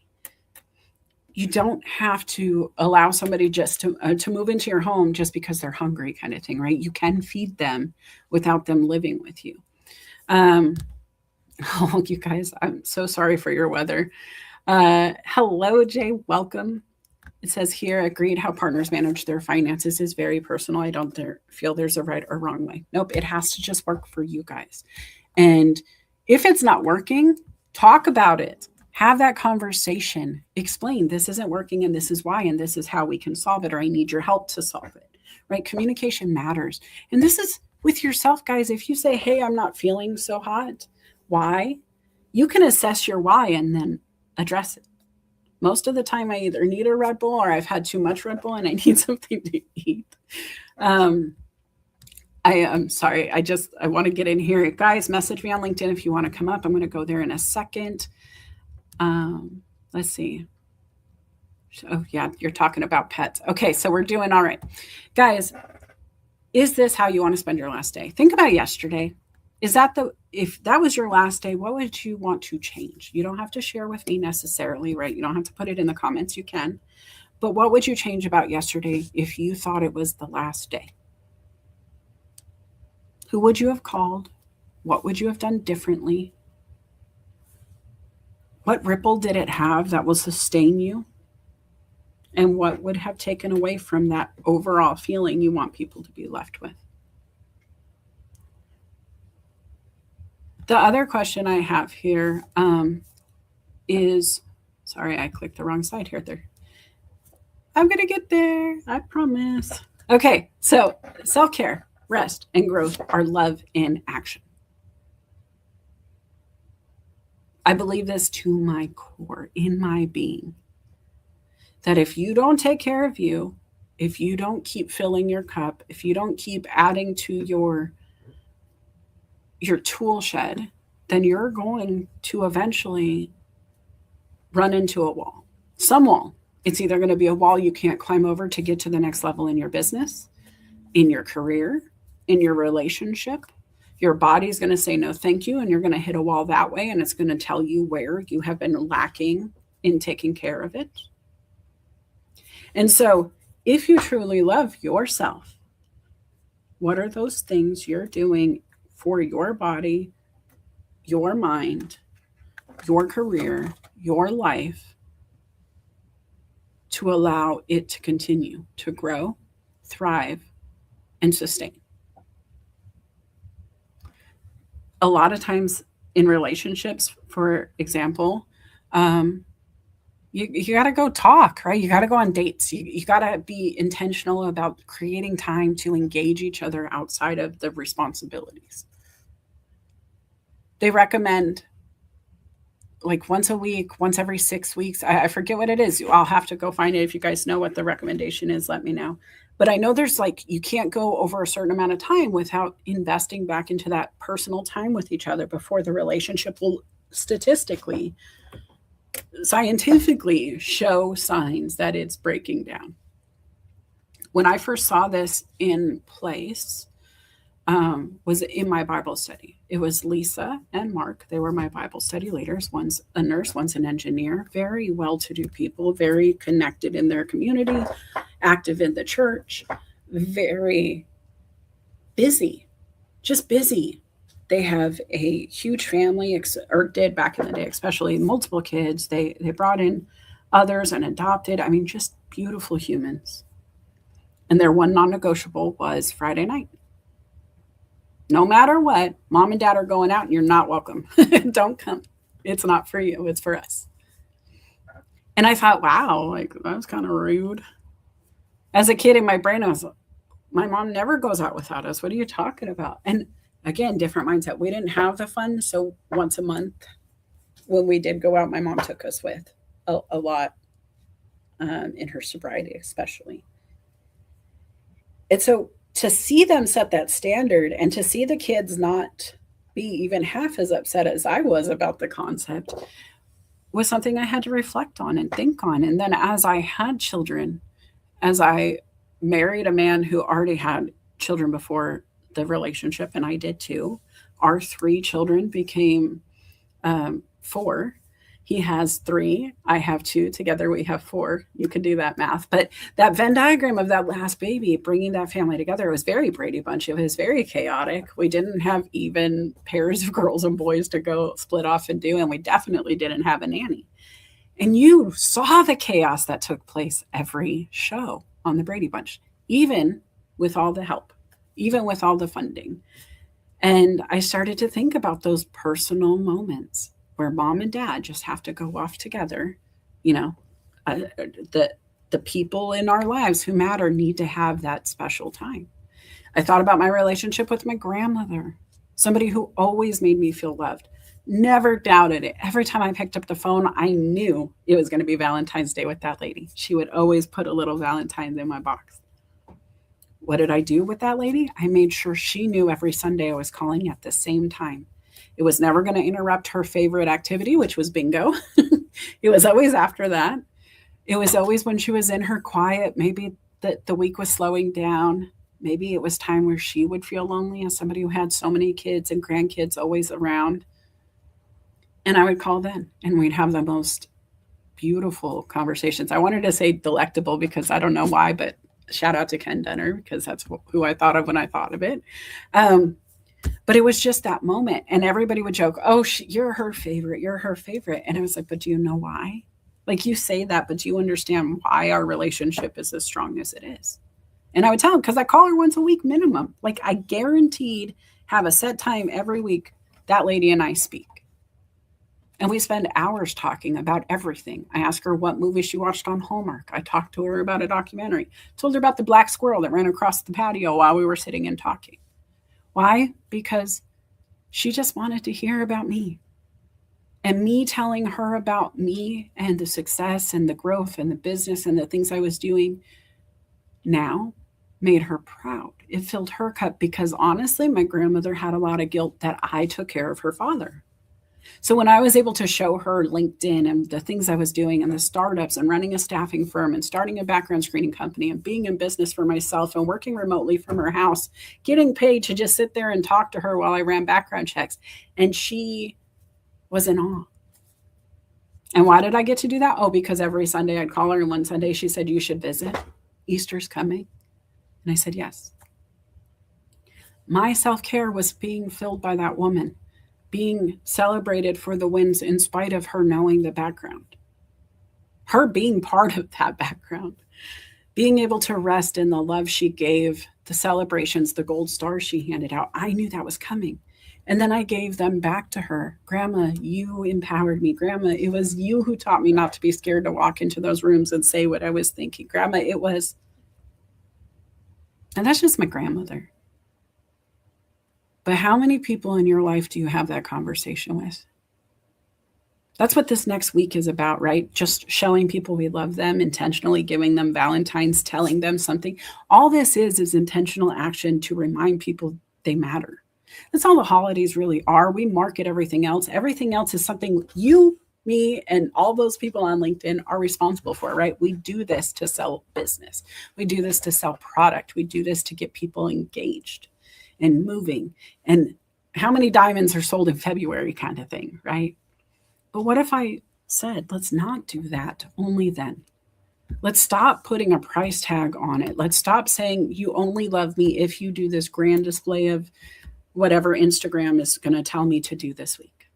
You don't have to allow somebody just to move into your home just because they're hungry, kind of thing, right? You can feed them without them living with you. Oh, you guys, I'm so sorry for your weather. Hello, Jay. Welcome. It says here, agreed, how partners manage their finances is very personal. I don't feel there's a right or wrong way. Nope, it has to just work for you guys. And if it's not working, talk about it. Have that conversation. Explain this isn't working and this is why and this is how we can solve it, or I need your help to solve it, right? Communication matters. And this is with yourself, guys. If you say, hey, I'm not feeling so hot, why? You can assess your why and then address it. Most of the time, I either need a Red Bull or I've had too much Red Bull and I need something to eat. I am sorry. I want to get in here. Guys, message me on LinkedIn if you want to come up. I'm going to go there in a second. Let's see. Oh, yeah, you're talking about pets. Okay, so we're doing all right. Guys, is this how you want to spend your last day? Think about yesterday. If that was your last day, what would you want to change? You don't have to share with me necessarily, right? You don't have to put it in the comments. You can. But what would you change about yesterday if you thought it was the last day? Who would you have called? What would you have done differently? What ripple did it have that will sustain you? And what would have taken away from that overall feeling you want people to be left with? The other question I have here is, sorry, I clicked the wrong side here. I'm going to get there. I promise. Okay, so self-care, rest, and growth are love in action. I believe this to my core, in my being, that if you don't take care of you, if you don't keep filling your cup, if you don't keep adding to your tool shed, then you're going to eventually run into a wall. Some wall. It's either going to be a wall you can't climb over to get to the next level in your business, in your career, in your relationship. Your body's going to say no thank you, and you're going to hit a wall that way, and it's going to tell you where you have been lacking in taking care of it. And so if you truly love yourself, what are those things you're doing for your body, your mind, your career, your life to allow it to continue to grow, thrive, and sustain? A lot of times in relationships, for example, you got to go talk, right? You got to go on dates. You got to be intentional about creating time to engage each other outside of the responsibilities. They recommend like once a week, once every 6 weeks. I forget what it is. I'll have to go find it. If you guys know what the recommendation is, let me know. But I know there's you can't go over a certain amount of time without investing back into that personal time with each other before the relationship will statistically, scientifically show signs that it's breaking down. When I first saw this in place, was in my Bible study. It was Lisa and Mark. They were my Bible study leaders. One's a nurse, one's an engineer, very well-to-do people, very connected in their community, active in the church, very busy, just busy. They have a huge family, or did back in the day, especially multiple kids. They brought in others and adopted. I mean, just beautiful humans. And their one non-negotiable was Friday night. No matter what, mom and dad are going out and you're not welcome. Don't come. It's not for you. It's for us. And I thought, wow, that was kind of rude. As a kid in my brain, I was like, my mom never goes out without us. What are you talking about? And again, different mindset. We didn't have the fun. So once a month when we did go out, my mom took us with a lot in her sobriety, especially. And so to see them set that standard and to see the kids not be even half as upset as I was about the concept was something I had to reflect on and think on. And then as I had children, as I married a man who already had children before the relationship, and I did too, our 3 children became 4. He has 3. I have 2. Together we have 4. You could do that math. But that Venn diagram of that last baby, bringing that family together, was very Brady Bunch. It was very chaotic. We didn't have even pairs of girls and boys to go split off and do, and we definitely didn't have a nanny. And you saw the chaos that took place every show on the Brady Bunch, even with all the help, even with all the funding. And I started to think about those personal moments where mom and dad just have to go off together. You know, the people in our lives who matter need to have that special time. I thought about my relationship with my grandmother, somebody who always made me feel loved. Never doubted it. Every time I picked up the phone, I knew it was going to be Valentine's Day with that lady. She would always put a little Valentine's in my box. What did I do with that lady? I made sure she knew every Sunday I was calling at the same time. It was never going to interrupt her favorite activity, which was bingo. It was always after that. It was always when she was in her quiet, maybe the week was slowing down. Maybe it was time where she would feel lonely as somebody who had so many kids and grandkids always around. And I would call then, and we'd have the most beautiful conversations. I wanted to say delectable because I don't know why, but shout out to Ken Dunner because that's who I thought of when I thought of it. But it was just that moment. And everybody would joke, oh, you're her favorite. You're her favorite. And I was like, but do you know why? Like, you say that, but do you understand why our relationship is as strong as it is? And I would tell him, because I call her once a week minimum. Like, I guaranteed have a set time every week that lady and I speak. And we spend hours talking about everything. I ask her what movie she watched on Hallmark. I talked to her about a documentary. Told her about the black squirrel that ran across the patio while we were sitting and talking. Why? Because she just wanted to hear about me. And me telling her about me and the success and the growth and the business and the things I was doing now made her proud. It filled her cup because honestly, my grandmother had a lot of guilt that I took care of her father. So when I was able to show her LinkedIn and the things I was doing and the startups and running a staffing firm and starting a background screening company and being in business for myself and working remotely from her house, getting paid to just sit there and talk to her while I ran background checks. And she was in awe. And why did I get to do that? Oh, because every Sunday I'd call her, and one Sunday she said, you should visit. Easter's coming. And I said, yes. My self-care was being filled by that woman, being celebrated for the wins in spite of her knowing the background, her being part of that background, being able to rest in the love she gave, the celebrations, the gold stars she handed out. I knew that was coming. And then I gave them back to her. Grandma, you empowered me. Grandma, it was you who taught me not to be scared to walk into those rooms and say what I was thinking. Grandma, it was. And that's just my grandmother. But how many people in your life do you have that conversation with? That's what this next week is about, right? Just showing people we love them, intentionally giving them Valentine's, telling them something. All this is intentional action to remind people they matter. That's all the holidays really are. We market everything else. Everything else is something you, me, and all those people on LinkedIn are responsible for, right? We do this to sell business. We do this to sell product. We do this to get people engaged and moving, and how many diamonds are sold in February kind of thing, right? But what if I said, let's not do that only then? Let's stop putting a price tag on it. Let's stop saying you only love me if you do this grand display of whatever Instagram is going to tell me to do this week.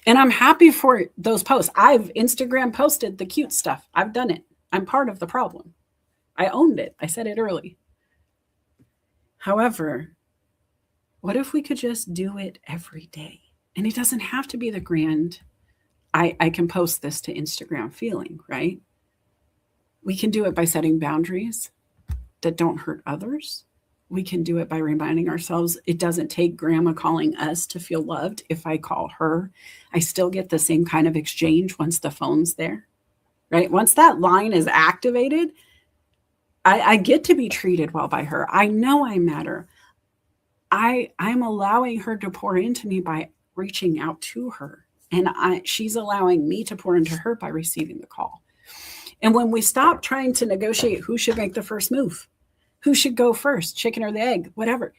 And I'm happy for those posts. I've Instagram posted the cute stuff. I've done it. I'm part of the problem. I owned it. I said it early. However, what if we could just do it every day? And it doesn't have to be the grand, I can post this to Instagram feeling, right? We can do it by setting boundaries that don't hurt others. We can do it by reminding ourselves it doesn't take grandma calling us to feel loved. If I call her, I still get the same kind of exchange once the phone's there, right? Once that line is activated, I get to be treated well by her. I know I matter. I'm allowing her to pour into me by reaching out to her. And she's allowing me to pour into her by receiving the call. And when we stop trying to negotiate who should make the first move, who should go first, chicken or the egg, whatever.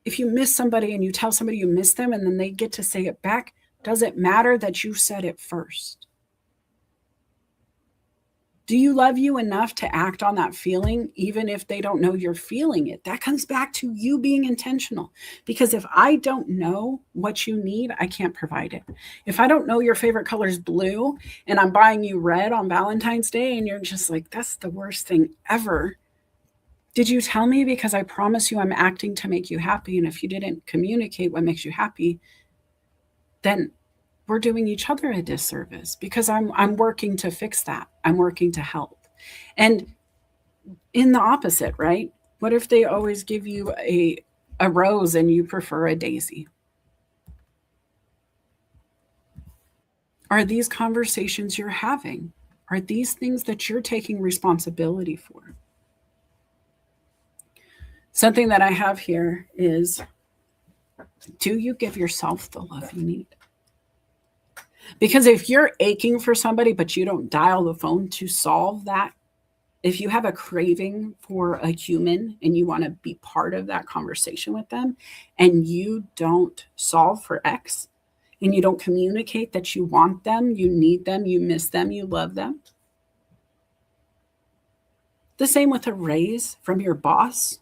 If you miss somebody and you tell somebody you miss them and then they get to say it back, does it matter that you said it first? Do you love you enough to act on that feeling, even if they don't know you're feeling it? That comes back to you being intentional. Because if I don't know what you need, I can't provide it. If I don't know your favorite color is blue and I'm buying you red on Valentine's Day and you're just like, that's the worst thing ever. Did you tell me? Because I promise you I'm acting to make you happy. And if you didn't communicate what makes you happy, then we're doing each other a disservice, because I'm working to fix that. I'm working to help. And in the opposite, right? What if they always give you a rose and you prefer a daisy? Are these conversations you're having? Are these things that you're taking responsibility for? Something that I have here is, do you give yourself the love you need? Because if you're aching for somebody, but you don't dial the phone to solve that, if you have a craving for a human and you want to be part of that conversation with them, and you don't solve for X, and you don't communicate that you want them, you need them, you miss them, you love them. The same with a raise from your boss.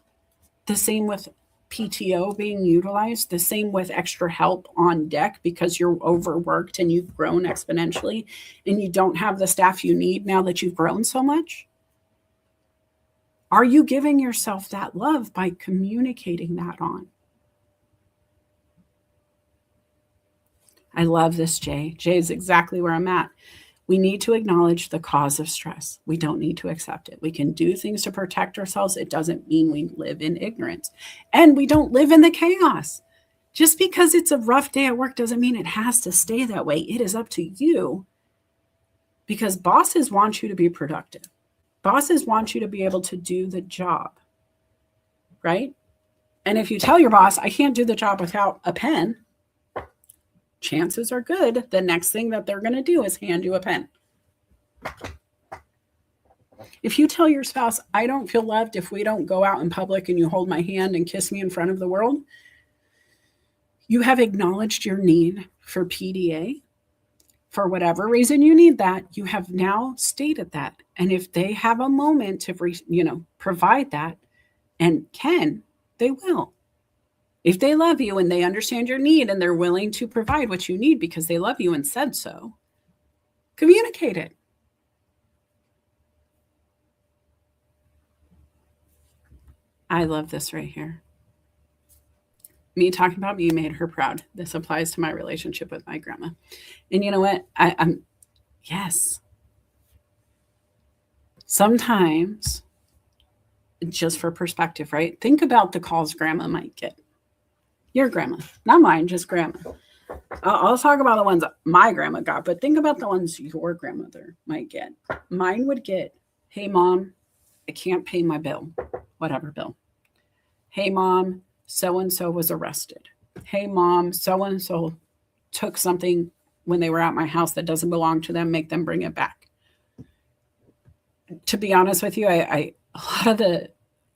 The same with PTO being utilized, the same with extra help on deck because you're overworked and you've grown exponentially and you don't have the staff you need now that you've grown so much. Are you giving yourself that love by communicating that on? I love this, Jay. Jay is exactly where I'm at. We need to acknowledge the cause of stress. We don't need to accept it. We can do things to protect ourselves. It doesn't mean we live in ignorance. And we don't live in the chaos. Just because it's a rough day at work doesn't mean it has to stay that way. It is up to you, because bosses want you to be productive. Bosses want you to be able to do the job, right? And if you tell your boss, I can't do the job without a pen, chances are good the next thing that they're going to do is hand you a pen. If you tell your spouse, I don't feel loved if we don't go out in public and you hold my hand and kiss me in front of the world, you have acknowledged your need for PDA. For whatever reason you need that, you have now stated that. And if they have a moment to provide that and can, they will. If they love you and they understand your need and they're willing to provide what you need because they love you and said so, communicate it. I love this right here. Me talking about me made her proud. This applies to my relationship with my grandma. And you know what? Yes. Sometimes, just for perspective, right? Think about the calls grandma might get. Your grandma, not mine, just grandma. I'll talk about the ones my grandma got, but think about the ones your grandmother might get. Mine would get, hey, Mom, I can't pay my bill, whatever bill. Hey, Mom, so-and-so was arrested. Hey, Mom, so-and-so took something when they were at my house that doesn't belong to them, make them bring it back. To be honest with you, a lot of the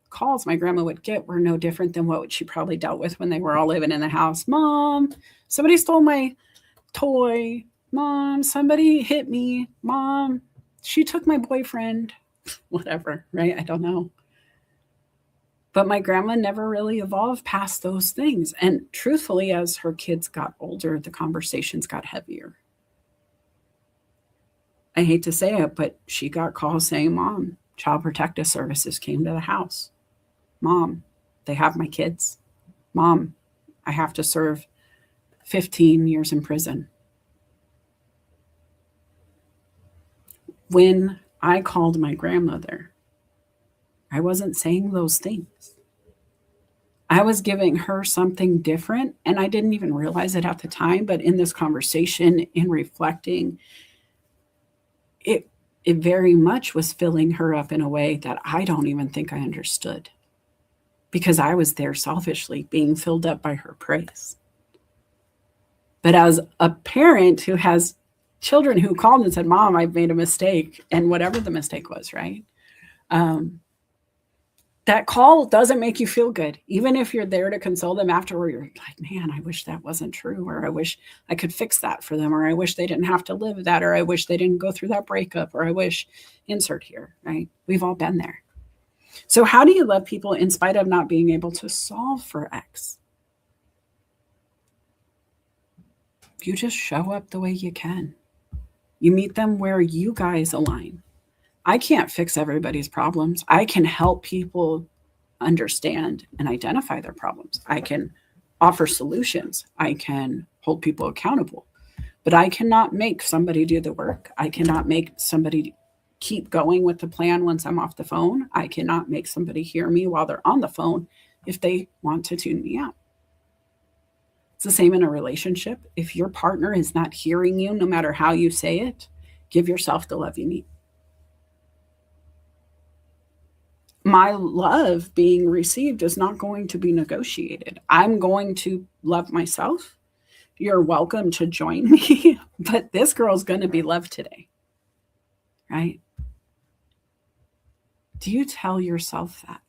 calls my grandma would get were no different than what she probably dealt with when they were all living in the house. Mom, somebody stole my toy. Mom, somebody hit me. Mom, she took my boyfriend. Whatever, right? I don't know. But my grandma never really evolved past those things. And truthfully, as her kids got older, the conversations got heavier. I hate to say it, but she got calls saying, Mom, Child Protective Services came to the house. Mom, they have my kids. Mom, I have to serve 15 years in prison. When I called my grandmother, I wasn't saying those things. I was giving her something different, and I didn't even realize it at the time, but in this conversation, in reflecting, it very much was filling her up in a way that I don't even think I understood, because I was there selfishly being filled up by her praise. But as a parent who has children who called and said, Mom, I've made a mistake, and whatever the mistake was, right? That call doesn't make you feel good. Even if you're there to console them afterward, you're like, man, I wish that wasn't true, or I wish I could fix that for them, or I wish they didn't have to live that, or I wish they didn't go through that breakup, or I wish insert here, right? We've all been there. So how do you love people in spite of not being able to solve for X? You just show up the way you can. You meet them where you guys align. I can't fix everybody's problems. I can help people understand and identify their problems. I can offer solutions. I can hold people accountable. But I cannot make somebody do the work. I cannot make somebody keep going with the plan once I'm off the phone. I cannot make somebody hear me while they're on the phone if they want to tune me out. It's the same in a relationship. If your partner is not hearing you, no matter how you say it, give yourself the love you need. My love being received is not going to be negotiated. I'm going to love myself. You're welcome to join me, but this girl's going to be loved today, right? Do you tell yourself that?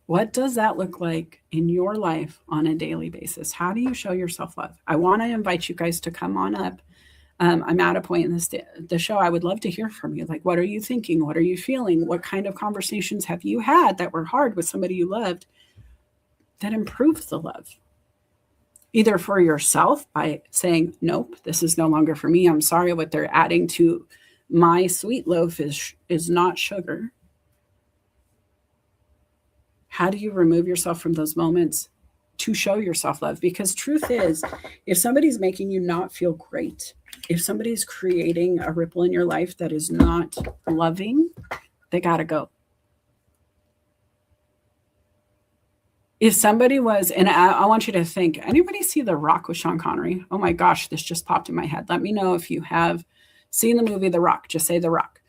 What does that look like in your life on a daily basis? How do you show yourself love? I want to invite you guys to come on up. I'm at a point in the show. I would love to hear from you. Like, what are you thinking? What are you feeling? What kind of conversations have you had that were hard with somebody you loved that improves the love? Either for yourself by saying, nope, this is no longer for me. I'm sorry, what they're adding to my sweet loaf is not sugar. How do you remove yourself from those moments to show yourself love? Because truth is, if somebody's making you not feel great, if somebody's creating a ripple in your life that is not loving, they got to go. If somebody was, and I want you to think, anybody see The Rock with Sean Connery? Oh my gosh, this just popped in my head. Let me know if you have seen the movie The Rock. Just say The Rock.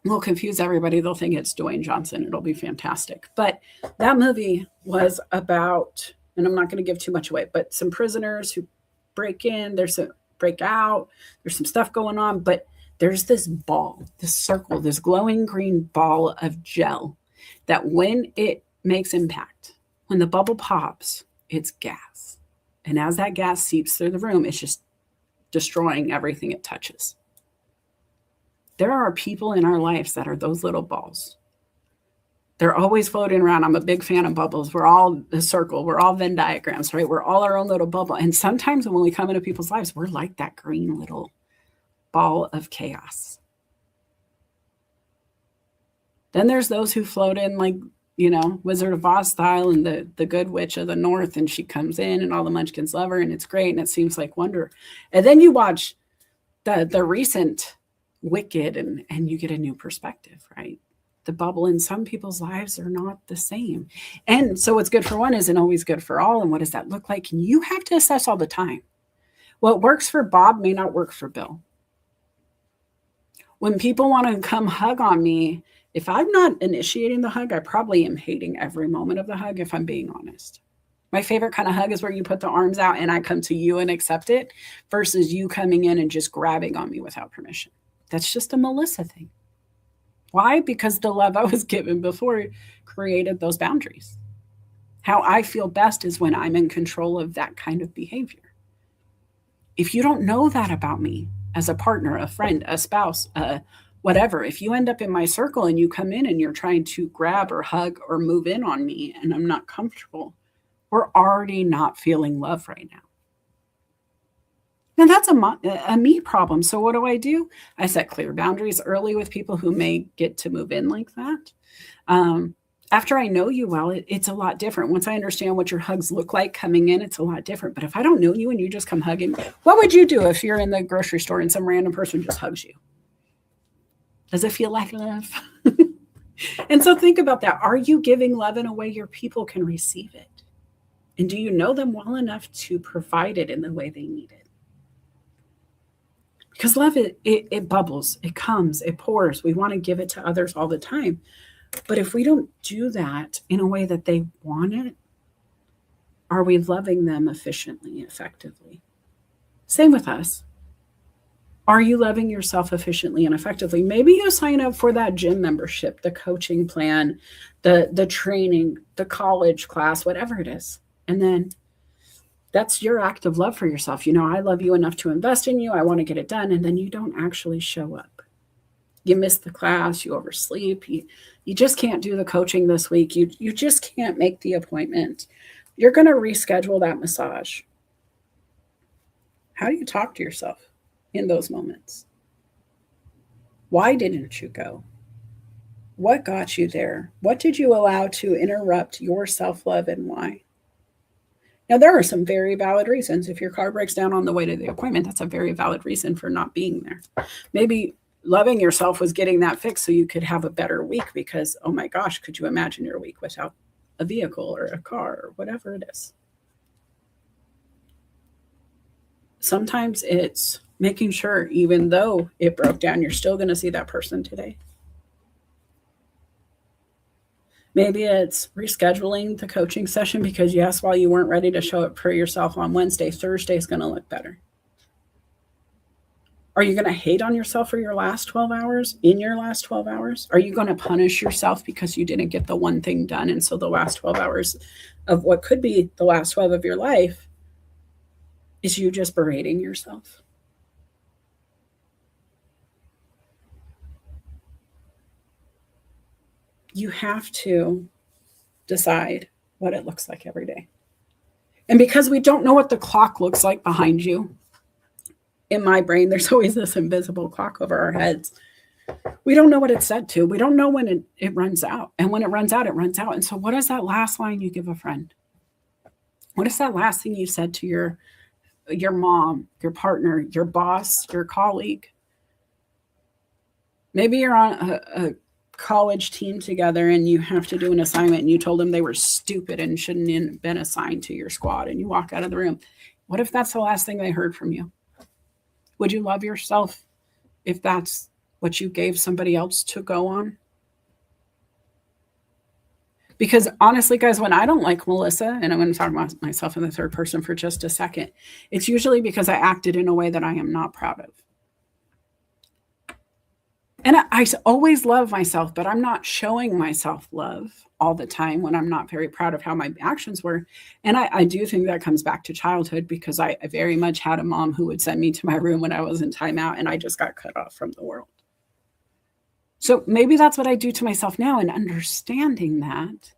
We'll confuse everybody. They'll think it's Dwayne Johnson. It'll be fantastic. But that movie was about, and I'm not going to give too much away, but some prisoners who break in, there's a break out, there's some stuff going on, but there's this ball, this circle, this glowing green ball of gel that when it makes impact, when the bubble pops, it's gas. And as that gas seeps through the room, it's just destroying everything it touches. There are people in our lives that are those little balls. They're always floating around. I'm a big fan of bubbles. We're all a circle. We're all Venn diagrams, right? We're all our own little bubble. And sometimes when we come into people's lives, we're like that green little ball of chaos. Then there's those who float in like, Wizard of Oz style and the good witch of the north, and she comes in and all the munchkins love her and it's great and it seems like wonder. And then you watch the recent Wicked and you get a new perspective, right? The bubble in some people's lives are not the same. And so what's good for one isn't always good for all. And what does that look like? And you have to assess all the time. What works for Bob may not work for Bill. When people want to come hug on me, if I'm not initiating the hug, I probably am hating every moment of the hug, if I'm being honest. My favorite kind of hug is where you put the arms out and I come to you and accept it versus you coming in and just grabbing on me without permission. That's just a Melissa thing. Why? Because the love I was given before created those boundaries. How I feel best is when I'm in control of that kind of behavior. If you don't know that about me as a partner, a friend, a spouse, whatever, if you end up in my circle and you come in and you're trying to grab or hug or move in on me and I'm not comfortable, we're already not feeling love right now. Now that's a me problem. So what do? I set clear boundaries early with people who may get to move in like that. After I know you well, it's a lot different. Once I understand what your hugs look like coming in, it's a lot different. But if I don't know you and you just come hugging, what would you do if you're in the grocery store and some random person just hugs you? Does it feel like love? And so think about that. Are you giving love in a way your people can receive it? And do you know them well enough to provide it in the way they need it? Because love, it bubbles, it comes, it pours. We want to give it to others all the time. But if we don't do that in a way that they want it, are we loving them efficiently, effectively? Same with us. Are you loving yourself efficiently and effectively? Maybe you sign up for that gym membership, the coaching plan, the training, the college class, whatever it is. And then that's your act of love for yourself. I love you enough to invest in you. I want to get it done. And then you don't actually show up. You miss the class, you oversleep, you just can't do the coaching this week. You just can't make the appointment. You're going to reschedule that massage. How do you talk to yourself in those moments? Why didn't you go? What got you there? What did you allow to interrupt your self-love, and why? Now, there are some very valid reasons. If your car breaks down on the way to the appointment, that's a very valid reason for not being there. Maybe loving yourself was getting that fixed so you could have a better week because, oh my gosh, could you imagine your week without a vehicle or a car or whatever it is? Sometimes it's making sure, even though it broke down, you're still going to see that person today. Maybe it's rescheduling the coaching session because, yes, while you weren't ready to show up for yourself on Wednesday, Thursday is going to look better. Are you going to hate on yourself for your last 12 hours, in your last 12 hours? Are you going to punish yourself because you didn't get the one thing done? And so the last 12 hours of what could be the last 12 of your life is you just berating yourself? You have to decide what it looks like every day. And because we don't know what the clock looks like behind you, in my brain, there's always this invisible clock over our heads. We don't know what it's set to. We don't know when it runs out. And when it runs out, it runs out. And so what is that last line you give a friend? What is that last thing you said to your mom, your partner, your boss, your colleague? Maybe you're on a college team together and you have to do an assignment and you told them they were stupid and shouldn't have been assigned to your squad, and you walk out of the room. What if that's the last thing they heard from you? Would you love yourself if that's what you gave somebody else to go on? Because honestly, guys, when I don't like Melissa, and I'm going to talk about myself in the third person for just a second, it's usually because I acted in a way that I am not proud of. And I always love myself, but I'm not showing myself love all the time when I'm not very proud of how my actions were. And I do think that comes back to childhood, because I very much had a mom who would send me to my room when I was in timeout and I just got cut off from the world. So maybe that's what I do to myself now. And understanding that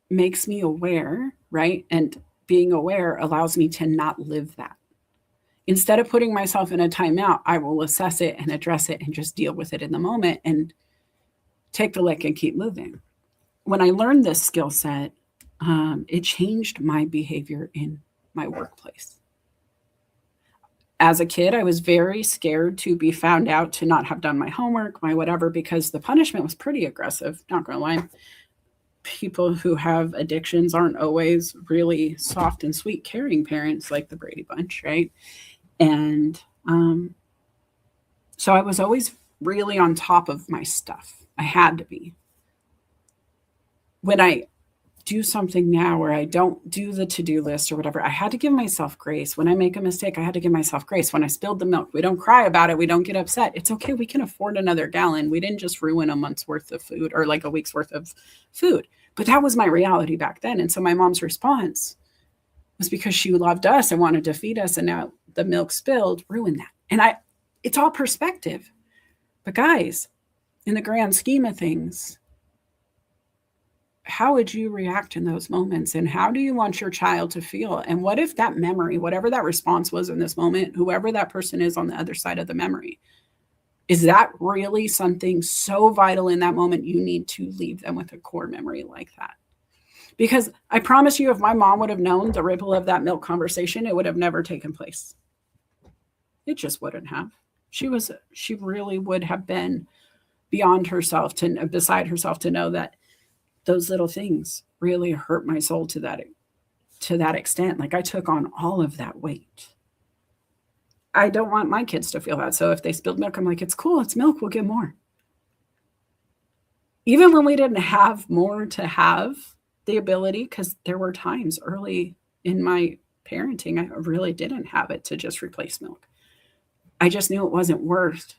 makes me aware, right? And being aware allows me to not live that. Instead of putting myself in a timeout, I will assess it and address it and just deal with it in the moment and take the lick and keep moving. When I learned this skill set, it changed my behavior in my workplace. As a kid, I was very scared to be found out to not have done my homework, my whatever, because the punishment was pretty aggressive. Not gonna lie. People who have addictions aren't always really soft and sweet, caring parents like the Brady Bunch, right? And so I was always really on top of my stuff. I had to be. When I do something now where I don't do the to-do list or whatever, I had to give myself grace. When I make a mistake, I had to give myself grace. When I spilled the milk, we don't cry about it. We don't get upset. It's okay. We can afford another gallon. We didn't just ruin a month's worth of food or like a week's worth of food. But that was my reality back then. And so my mom's response was because she loved us and wanted to feed us. And now the milk spilled, ruined that. And it's all perspective. But guys, in the grand scheme of things, how would you react in those moments? And how do you want your child to feel? And what if that memory, whatever that response was in this moment, whoever that person is on the other side of the memory, is that really something so vital in that moment you need to leave them with a core memory like that? Because I promise you, if my mom would have known the ripple of that milk conversation, it would have never taken place. It just wouldn't have. She really would have been beyond herself, beside herself, to know that those little things really hurt my soul to that extent. Like I took on all of that weight. I don't want my kids to feel that. So if they spilled milk, I'm like, it's cool, it's milk, we'll get more. Even when we didn't have more to have the ability, because there were times early in my parenting, I really didn't have it to just replace milk. I just knew it wasn't worth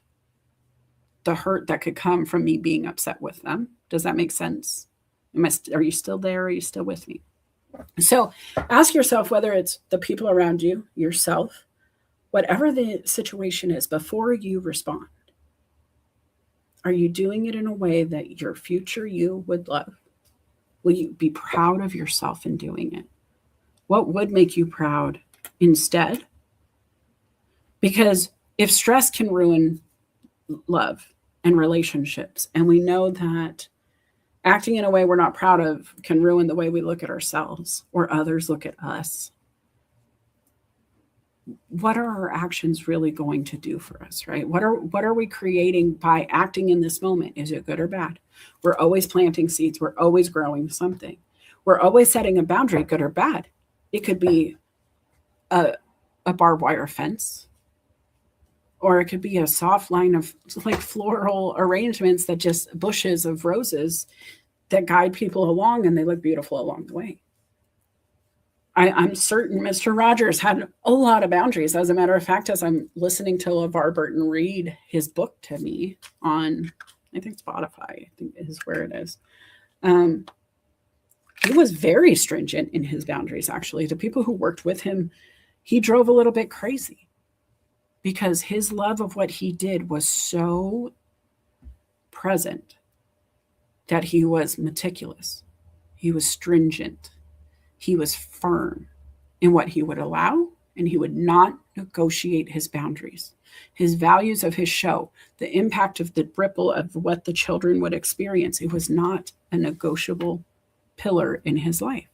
the hurt that could come from me being upset with them. Does that make sense? Are you still there? Are you still with me? So ask yourself whether it's the people around you, yourself, whatever the situation is, before you respond. Are you doing it in a way that your future you would love? Will you be proud of yourself in doing it? What would make you proud instead? Because if stress can ruin love and relationships, and we know that acting in a way we're not proud of can ruin the way we look at ourselves or others look at us, what are our actions really going to do for us, right? What are we creating by acting in this moment? Is it good or bad? We're always planting seeds. We're always growing something. We're always setting a boundary, good or bad. It could be a barbed wire fence, or it could be a soft line of like floral arrangements that just bushes of roses that guide people along, and they look beautiful along the way. I'm certain Mr. Rogers had a lot of boundaries. As a matter of fact, as I'm listening to LeVar Burton read his book to me on, I think Spotify, I think is where it is. He was very stringent in his boundaries, actually. The people who worked with him, he drove a little bit crazy because his love of what he did was so present that he was meticulous. He was stringent. He was firm in what he would allow, and he would not negotiate his boundaries. His values of his show, the impact of the ripple of what the children would experience, it was not a negotiable pillar in his life.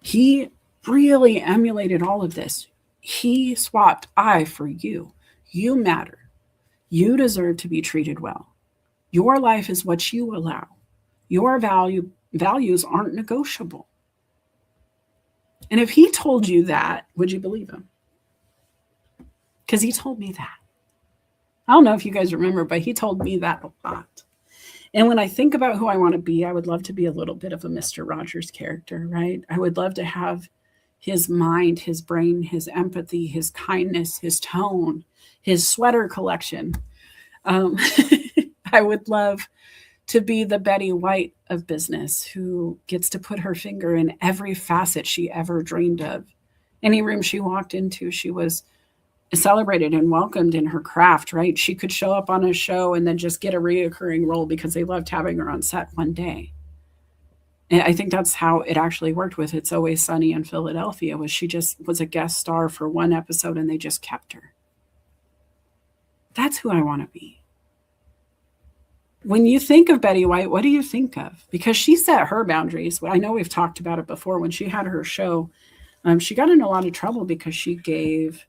He really emulated all of this. He swapped I for you. You matter. You deserve to be treated well. Your life is what you allow. Your values aren't negotiable. And if he told you that, would you believe him? Because he told me that. I don't know if you guys remember, but he told me that a lot. And when I think about who I want to be, I would love to be a little bit of a Mr. Rogers character, right? I would love to have his mind, his brain, his empathy, his kindness, his tone, his sweater collection. I would love to be the Betty White of business who gets to put her finger in every facet she ever dreamed of. Any room she walked into, she was celebrated and welcomed in her craft, right? She could show up on a show and then just get a reoccurring role because they loved having her on set one day. And I think that's how it actually worked with It's Always Sunny in Philadelphia, was she just was a guest star for one episode and they just kept her. That's who I want to be. When you think of Betty White, what do you think of? Because she set her boundaries. I know we've talked about it before. When she had her show, she got in a lot of trouble because she gave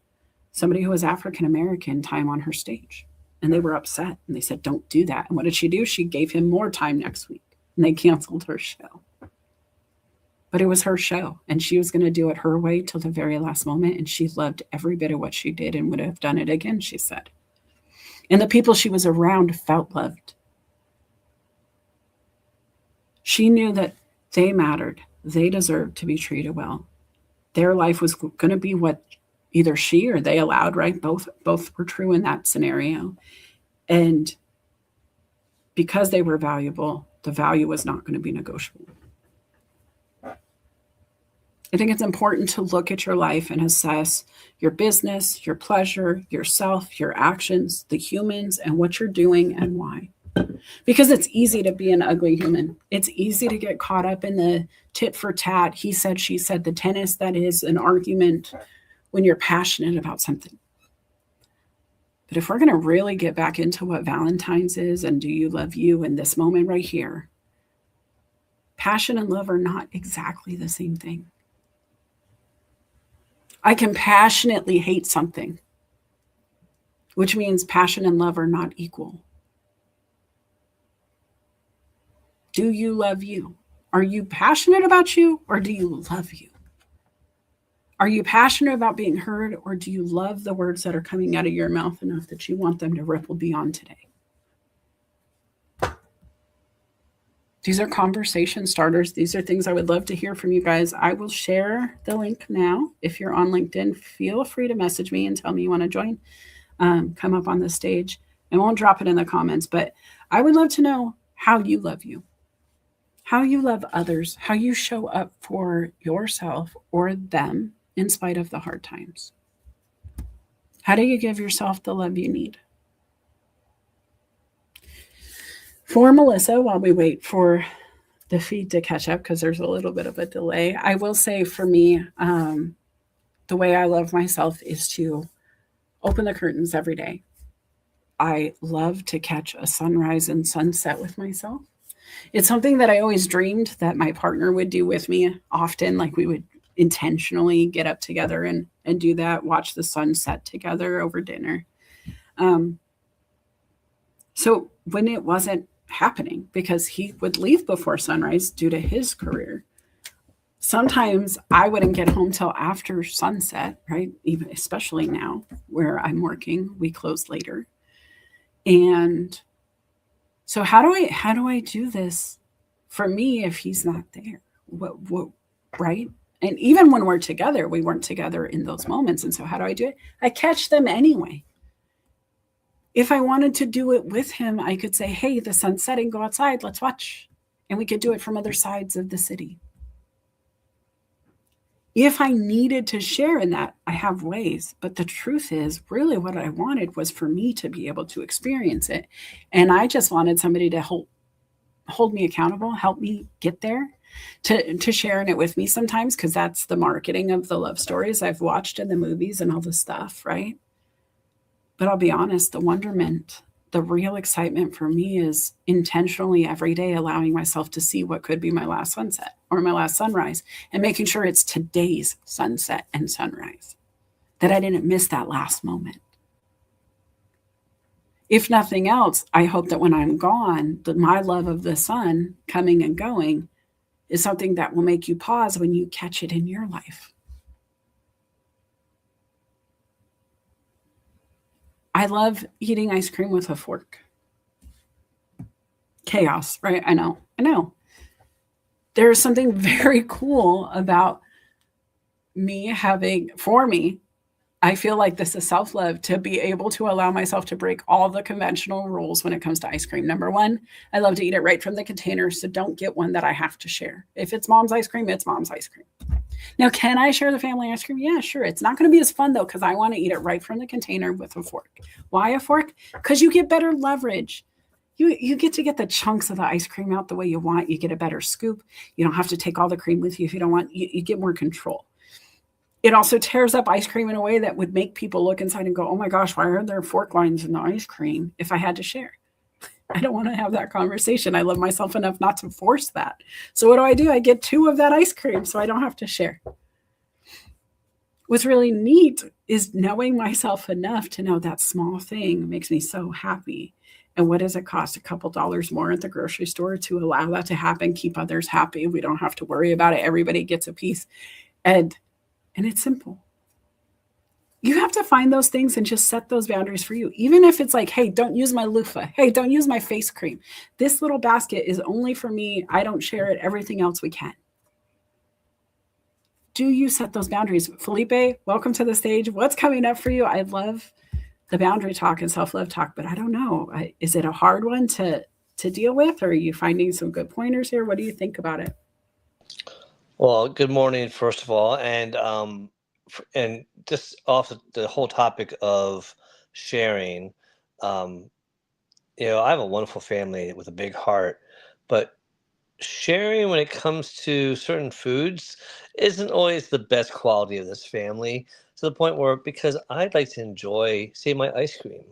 somebody who was African-American time on her stage. And they were upset. And they said, don't do that. And what did she do? She gave him more time next week. And they canceled her show. But it was her show. And she was going to do it her way till the very last moment. And she loved every bit of what she did and would have done it again, she said. And the people she was around felt loved. She knew that they mattered. They deserved to be treated well. Their life was going to be what either she or they allowed, right? Both were true in that scenario. And because they were valuable, the value was not going to be negotiable. I think it's important to look at your life and assess your business, your pleasure, yourself, your actions, the humans, and what you're doing and why. Because it's easy to be an ugly human. It's easy to get caught up in the tit for tat, he said, she said, the tennis that is an argument when you're passionate about something. But if we're going to really get back into what Valentine's is and do you love you in this moment right here, passion and love are not exactly the same thing. I can passionately hate something, which means passion and love are not equal. Do you love you? Are you passionate about you, or do you love you? Are you passionate about being heard, or do you love the words that are coming out of your mouth enough that you want them to ripple beyond today? These are conversation starters. These are things I would love to hear from you guys. I will share the link now. If you're on LinkedIn, feel free to message me and tell me you want to join. Come up on the stage. I won't drop it in the comments, but I would love to know how you love you, how you love others, how you show up for yourself or them in spite of the hard times. How do you give yourself the love you need? For Melissa, while we wait for the feed to catch up, because there's a little bit of a delay, I will say for me, the way I love myself is to open the curtains every day. I love to catch a sunrise and sunset with myself. It's something that I always dreamed that my partner would do with me often. Like we would intentionally get up together and do that, watch the sunset together over dinner. So when it wasn't happening, because he would leave before sunrise due to his career, sometimes I wouldn't get home till after sunset, right? Even especially now where I'm working, we close later. And so how do I do this for me if he's not there? What right? And even when we're together, we weren't together in those moments. And so how do I do it? I catch them anyway. If I wanted to do it with him, I could say, hey, the sun's setting, go outside, let's watch. And we could do it from other sides of the city. If I needed to share in that, I have ways. But the truth is, really what I wanted was for me to be able to experience it. And I just wanted somebody to hold me accountable, help me get there, to share in it with me sometimes, because that's the marketing of the love stories I've watched in the movies and all the stuff, right? But I'll be honest, the wonderment, the real excitement for me is intentionally every day allowing myself to see what could be my last sunset or my last sunrise, and making sure it's today's sunset and sunrise, that I didn't miss that last moment. If nothing else, I hope that when I'm gone, that my love of the sun coming and going is something that will make you pause when you catch it in your life. I love eating ice cream with a fork. Chaos, right? I know. There's something very cool about for me, I feel like this is self-love to be able to allow myself to break all the conventional rules when it comes to ice cream. Number one, I love to eat it right from the container, so don't get one that I have to share. If it's mom's ice cream, it's mom's ice cream. Now, can I share the family ice cream? Yeah, sure. It's not going to be as fun, though, because I want to eat it right from the container with a fork. Why a fork? Because you get better leverage. You get to get the chunks of the ice cream out the way you want. You get a better scoop. You don't have to take all the cream with you if you don't want. You get more control. It also tears up ice cream in a way that would make people look inside and go, oh my gosh, why are there fork lines in the ice cream if I had to share? I don't want to have that conversation. I love myself enough not to force that. So what do? I get 2 of that ice cream so I don't have to share. What's really neat is knowing myself enough to know that small thing makes me so happy. And what does it cost? A couple dollars more at the grocery store to allow that to happen, keep others happy. We don't have to worry about it. Everybody gets a piece. And it's simple. You have to find those things and just set those boundaries for you. Even if it's like, hey, don't use my loofah. Hey, don't use my face cream. This little basket is only for me. I don't share it. Everything else we can. Do you set those boundaries? Felipe, welcome to the stage. What's coming up for you? I love the boundary talk and self-love talk, but I don't know. Is it a hard one to deal with? Or are you finding some good pointers here? What do you think about it? Well, good morning, first of all, and just off the whole topic of sharing, I have a wonderful family with a big heart, but sharing when it comes to certain foods isn't always the best quality of this family, to the point where, because I'd like to enjoy, say, my ice cream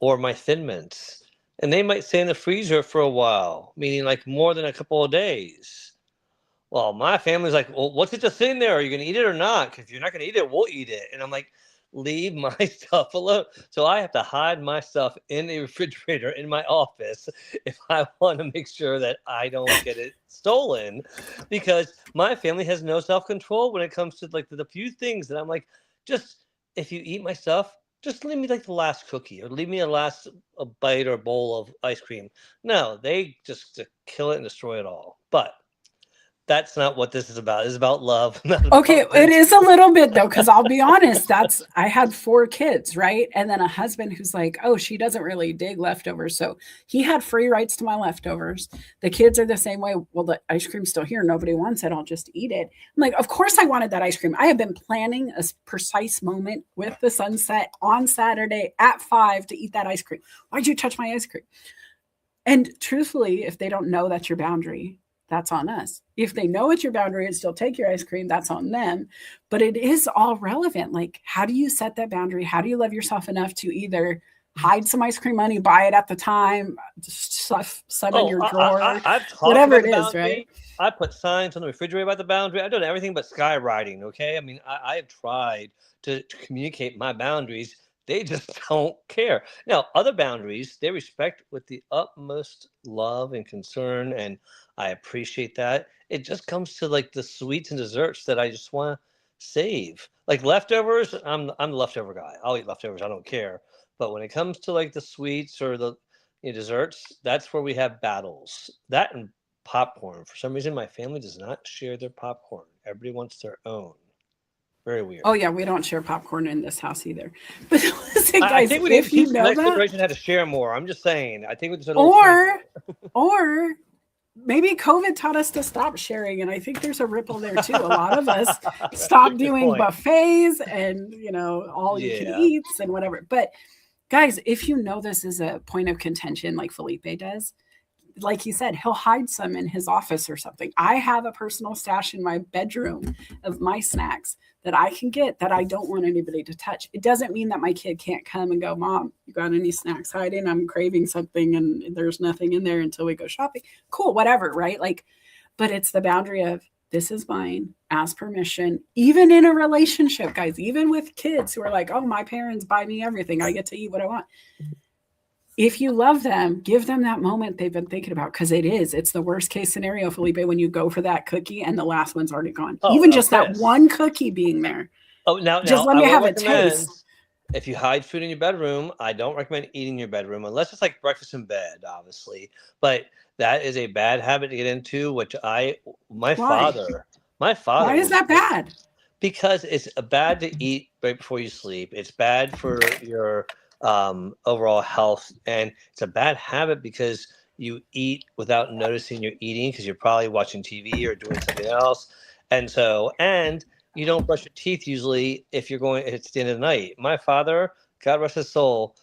or my Thin Mints, and they might stay in the freezer for a while, meaning like more than a couple of days. Well, my family's like, well, what's it just sitting there? Are you going to eat it or not? Because if you're not going to eat it, we'll eat it. And I'm like, leave my stuff alone. So I have to hide my stuff in the refrigerator in my office if I want to make sure that I don't get it stolen, because my family has no self-control when it comes to like the few things that I'm like, just if you eat my stuff, just leave me like the last cookie or leave me a bite or bowl of ice cream. No, they just kill it and destroy it all. But that's not what this is about. It's about love. Not Okay, about it is a little bit though, because I'll be honest, I had 4 kids, right? And then a husband who's like, oh, she doesn't really dig leftovers. So he had free rights to my leftovers. The kids are the same way. Well, the ice cream's still here. Nobody wants it. I'll just eat it. I'm like, of course I wanted that ice cream. I have been planning a precise moment with the sunset on Saturday at 5 to eat that ice cream. Why'd you touch my ice cream? And truthfully, if they don't know that's your boundary, that's on us. If they know it's your boundary and still take your ice cream, that's on them. But it is all relevant. Like, how do you set that boundary? How do you love yourself enough to either hide some ice cream money, buy it at the time, just stuff some in your drawer, I've talked whatever about it the is, boundary. right? I put signs on the refrigerator about the boundary. I've done everything but skywriting. Okay, I mean, I have tried to communicate my boundaries. They just don't care. Now, other boundaries they respect with the utmost love and concern, and I appreciate that. It just comes to like the sweets and desserts that I just want to save. Like leftovers, I'm the leftover guy. I'll eat leftovers. I don't care. But when it comes to like the sweets or the desserts, that's where we have battles. That and popcorn. For some reason, my family does not share their popcorn. Everybody wants their own. Very weird. Oh yeah, we don't share popcorn in this house either. But listen, I guys, think we need to if you teach the know next that, generation how to share more. I'm just saying. I think we just or maybe COVID taught us to stop sharing, and I think there's a ripple there too. A lot of us stopped doing buffets and all you can eats and whatever. But guys, if you know this is a point of contention, like Felipe does, like he said, he'll hide some in his office or something. I have a personal stash in my bedroom of my snacks that I can get that I don't want anybody to touch. It doesn't mean that my kid can't come and go, Mom, you got any snacks hiding? I'm craving something and there's nothing in there until we go shopping. Cool, whatever, right? Like, but it's the boundary of this is mine, ask permission, even in a relationship, guys, even with kids who are like, oh, my parents buy me everything. I get to eat what I want. If you love them, give them that moment they've been thinking about, because it's the worst case scenario, Felipe, when you go for that cookie and the last one's already gone. Even just that one cookie being there. Now, just let me have a taste. If you hide food in your bedroom, I don't recommend eating in your bedroom unless it's like breakfast in bed, obviously. But that is a bad habit to get into, which my father. Why is that bad? Because it's bad to eat right before you sleep. It's bad for your overall health, and it's a bad habit because you eat without noticing you're eating because you're probably watching TV or doing something else, and you don't brush your teeth usually if it's the end of the night. My father, God rest his soul,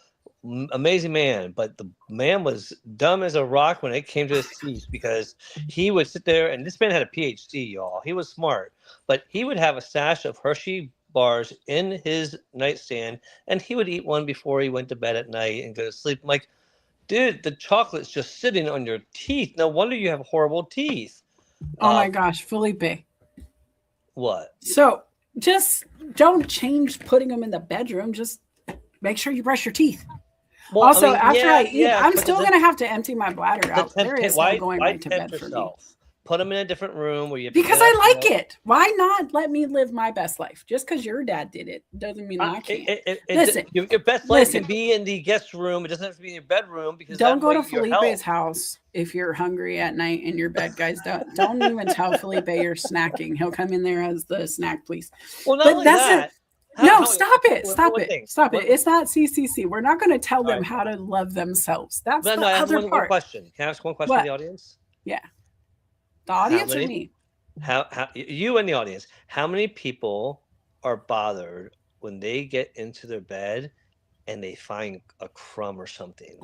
amazing man, but the man was dumb as a rock when it came to his teeth, because he would sit there, and this man had a PhD, y'all. He was smart, but he would have a stash of Hershey bars in his nightstand, and he would eat one before he went to bed at night and go to sleep. I'm like, dude, the chocolate's just sitting on your teeth. No wonder you have horrible teeth. Oh my gosh, Felipe. What? So just don't change putting them in the bedroom. Just make sure you brush your teeth. Well, also, after I eat, I'm still going to have to empty my bladder out. There is no going right to bed for me. Put them in a different room where you. Because I like it. Why not let me live my best life? Just because your dad did it doesn't mean I can't. Listen, your best life can be in the guest room. It doesn't have to be in your bedroom. Because don't go to Felipe's house if you're hungry at night in your bed, guys. Don't even tell Felipe you're snacking. He'll come in there as the snack police. Well, not only that. Stop it. It's not CCC. We're not going to tell them how to love themselves. That's the other part. One question. Can I ask one question to the audience? Yeah. The audience or me? How you and the audience, how many people are bothered when they get into their bed and they find a crumb or something?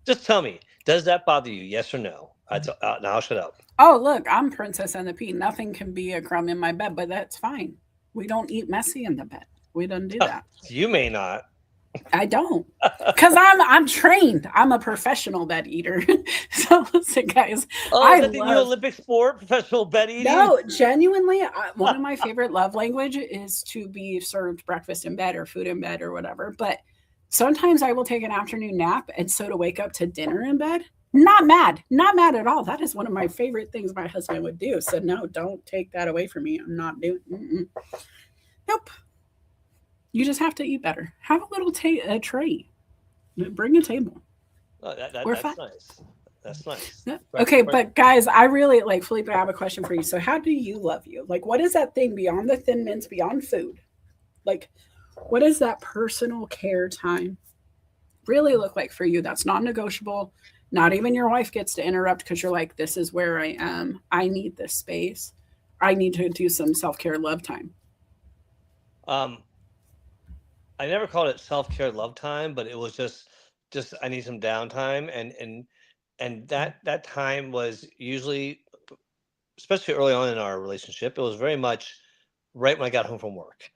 Just tell me, does that bother you? Yes or no? Now I'll shut up. Oh, look, I'm Princess and the Pea. Nothing can be a crumb in my bed, but that's fine. We don't eat messy in the bed. We don't do that. You may not. I don't, because I'm trained. I'm a professional bed eater. So listen, guys, Oh, is I that the new love. Olympic sport, professional bed eating? No, genuinely, one of my favorite love language is to be served breakfast in bed or food in bed or whatever. But sometimes I will take an afternoon nap, and so to wake up to dinner in bed, not mad at all. That is one of my favorite things my husband would do. So no, don't take that away from me. I'm not doing. Nope. You just have to eat better. Have a little a tray. Bring a table. Oh, We're fine. that's nice. That's nice. Okay, but guys, I really like Felipe. I have a question for you. So, how do you love you? Like, what is that thing beyond the Thin Mints, beyond food? Like, what does that personal care time really look like for you? That's non-negotiable. Not even your wife gets to interrupt because you're like, "This is where I am. I need this space. I need to do some self-care, love time." Um, I never called it self-care love time, but it was just I need some downtime, and that time was usually, especially early on in our relationship, it was very much right when I got home from work.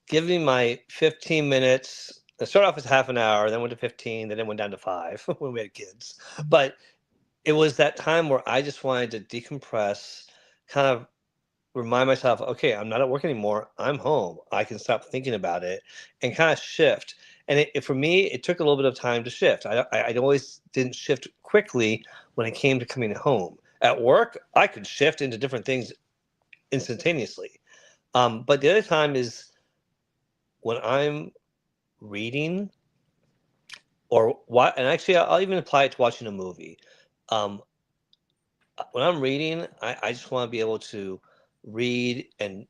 Give me my 15 minutes. It started off as half an hour, then went to 15, then it went down to 5 when we had kids. But it was that time where I just wanted to decompress, kind of remind myself, okay, I'm not at work anymore. I'm home. I can stop thinking about it and kind of shift. And for me, it took a little bit of time to shift. I always didn't shift quickly when it came to coming home. At work, I could shift into different things instantaneously. But the other time is when I'm reading or what, and actually, I'll even apply it to watching a movie. Um, when I'm reading, I just want to be able to read and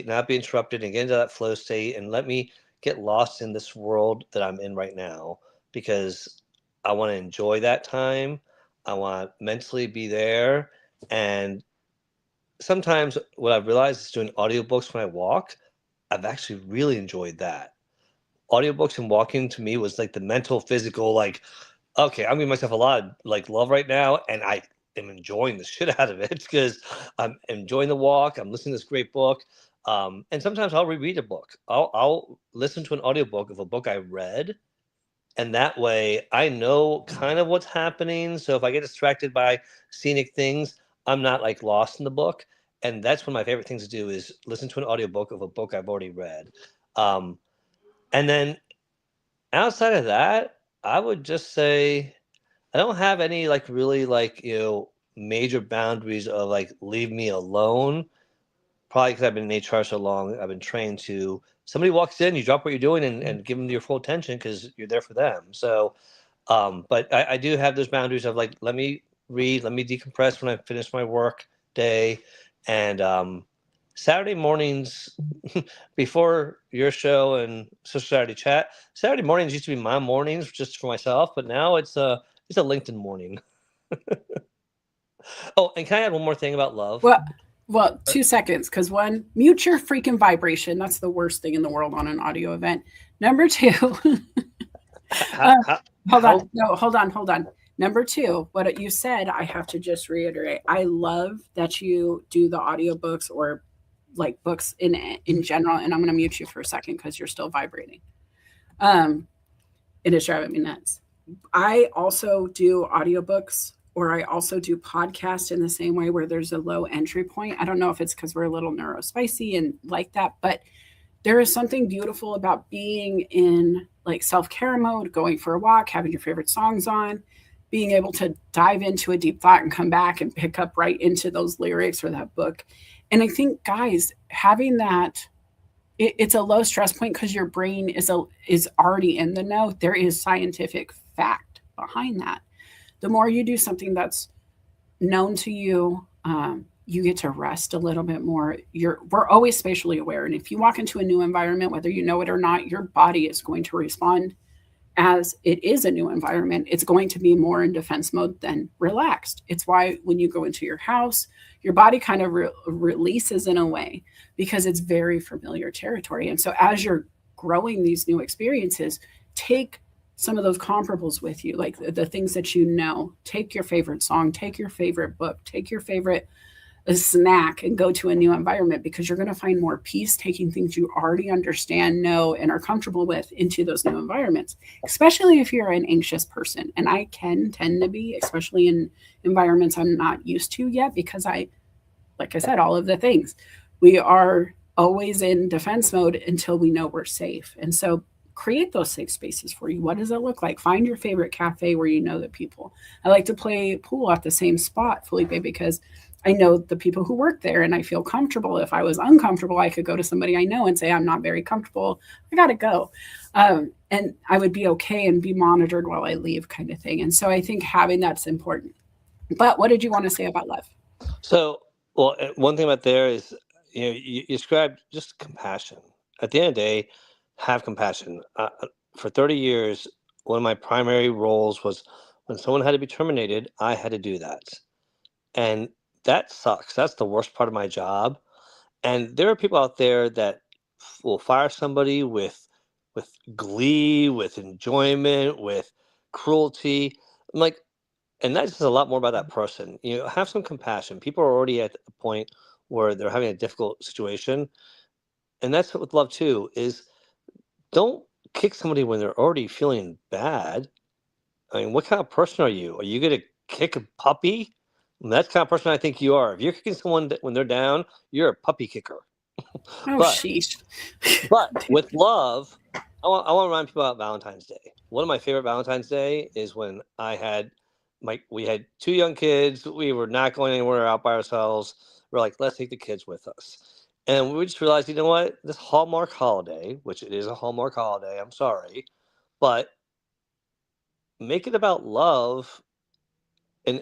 not be interrupted and get into that flow state and let me get lost in this world that I'm in right now because I want to enjoy that time. I want to mentally be there. And sometimes what I've realized is doing audiobooks when I walk, I've actually really enjoyed that. Audiobooks and walking to me was like the mental, physical, like, okay, I'm giving myself a lot of like love right now, and I am enjoying the shit out of it because I'm enjoying the walk. I'm listening to this great book, and sometimes I'll reread a book. I'll listen to an audiobook of a book I read, and that way I know kind of what's happening. So if I get distracted by scenic things, I'm not like lost in the book. And that's one of my favorite things to do is listen to an audiobook of a book I've already read. Um, and then outside of that, I would just say I don't have any like really like major boundaries of like leave me alone. Probably because I've been in HR so long, I've been trained to somebody walks in, you drop what you're doing and give them your full attention because you're there for them. So, but I do have those boundaries of like let me read, let me decompress when I finish my work day, and Saturday mornings before your show and Social Saturday Chat. Saturday mornings used to be my mornings just for myself, but now it's a LinkedIn morning. Oh, and can I add one more thing about love? Well, 2 seconds, because one, mute your freaking vibration. That's the worst thing in the world on an audio event. Number two, hold on. No, hold on. Number two, what you said, I have to just reiterate. I love that you do the audiobooks or like books in general. And I'm going to mute you for a second because you're still vibrating. It is driving me nuts. I also do audiobooks or I also do podcasts in the same way where there's a low entry point. I don't know if it's because we're a little neurospicy and like that, but there is something beautiful about being in like self-care mode, going for a walk, having your favorite songs on, being able to dive into a deep thought and come back and pick up right into those lyrics or that book. And I think, guys, having that, it's a low stress point because your brain is already in the know. There is scientific fact behind that. The more you do something that's known to you, you get to rest a little bit more. We're always spatially aware, and if you walk into a new environment, whether you know it or not, your body is going to respond as it is a new environment. It's going to be more in defense mode than relaxed. It's why when you go into your house, your body kind of releases in a way because it's very familiar territory. And so as you're growing these new experiences, take some of those comparables with you, like the things that you know. Take your favorite song, take your favorite book, take your favorite a snack and go to a new environment, because you're going to find more peace taking things you already understand, know, and are comfortable with into those new environments, especially if you're an anxious person. And I can tend to be, especially in environments I'm not used to yet, because like I said, all of the things. We are always in defense mode until we know we're safe. And so create those safe spaces for you. What does it look like? Find your favorite cafe where you know the people. I like to play pool at the same spot, Felipe, because I know the people who work there and I feel comfortable. If I was uncomfortable, I could go to somebody I know and say, I'm not very comfortable. I got to go. And I would be okay and be monitored while I leave, kind of thing. And so I think having that's important. But what did you want to say about love? So, well, one thing about there is, you described just compassion. At the end of the day, have compassion. For 30 years, one of my primary roles was when someone had to be terminated, I had to do that. And that sucks. That's the worst part of my job. And there are people out there that will fire somebody with glee, with enjoyment, with cruelty. I'm like, and that says a lot more about that person. Have some compassion. People are already at a point where they're having a difficult situation, and that's with love too. Is don't kick somebody when they're already feeling bad. I mean, what kind of person are you? Are you gonna kick a puppy? And that's the kind of person I think you are. If you're kicking someone when they're down, you're a puppy kicker. Oh, But sheesh. but with love, I want to remind people about Valentine's Day. One of my favorite Valentine's Day is when we had two young kids. We were not going anywhere out by ourselves. We're like, let's take the kids with us. And we just realized, you know what? This Hallmark holiday, which it is a Hallmark holiday, I'm sorry, but make it about love and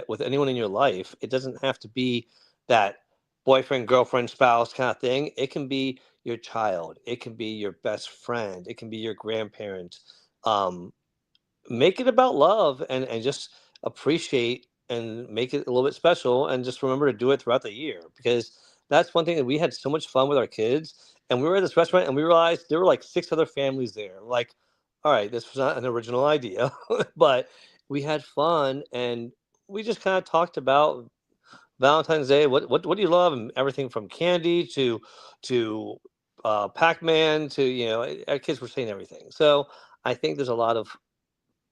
with anyone in your life. It doesn't have to be that boyfriend, girlfriend, spouse kind of thing. It can be your child. It can be your best friend. It can be your grandparent. Um, Make it about love and just appreciate and make it a little bit special, and just remember to do it throughout the year, because that's one thing that we had so much fun with our kids. And we were at this restaurant and we realized there were like six other families there. Like, all right, this was not an original idea, but we had fun, and we just kind of talked about Valentine's Day. What do you love? And everything from candy to Pac-Man to, our kids were saying everything. So I think there's a lot of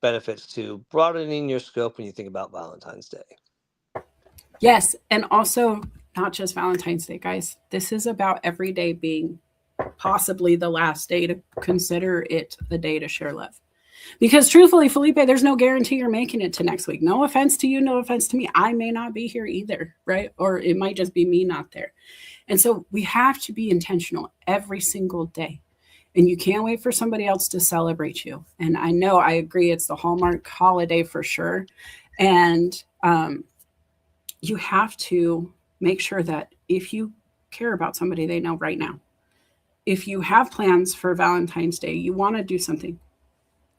benefits to broadening your scope when you think about Valentine's Day. Yes. And also, not just Valentine's Day, guys. This is about every day being possibly the last day to consider it a day to share love. Because truthfully, Felipe, there's no guarantee you're making it to next week. No offense to you, no offense to me. I may not be here either, right? Or it might just be me not there. And so we have to be intentional every single day. And you can't wait for somebody else to celebrate you. And I know I agree, it's the Hallmark holiday for sure. And you have to make sure that if you care about somebody, they know right now. If you have plans for Valentine's Day, you want to do something,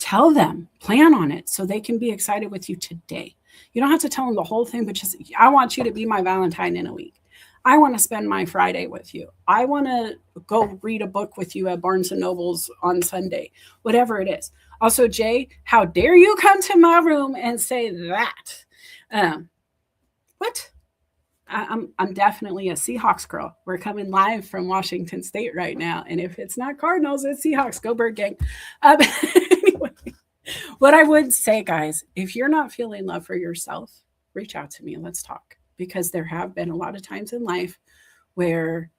tell them, plan on it so they can be excited with you today. You don't have to tell them the whole thing, but just, I want you to be my Valentine in a week. I want to spend my Friday with you. I want to go read a book with you at Barnes and Nobles on Sunday, whatever it is. Also, Jay, how dare you come to my room and say that? What? I'm definitely a Seahawks girl. We're coming live from Washington State right now. And if it's not Cardinals, it's Seahawks. Go Bird Gang. Anyway, what I would say, guys, if you're not feeling love for yourself, reach out to me and let's talk. Because there have been a lot of times in life where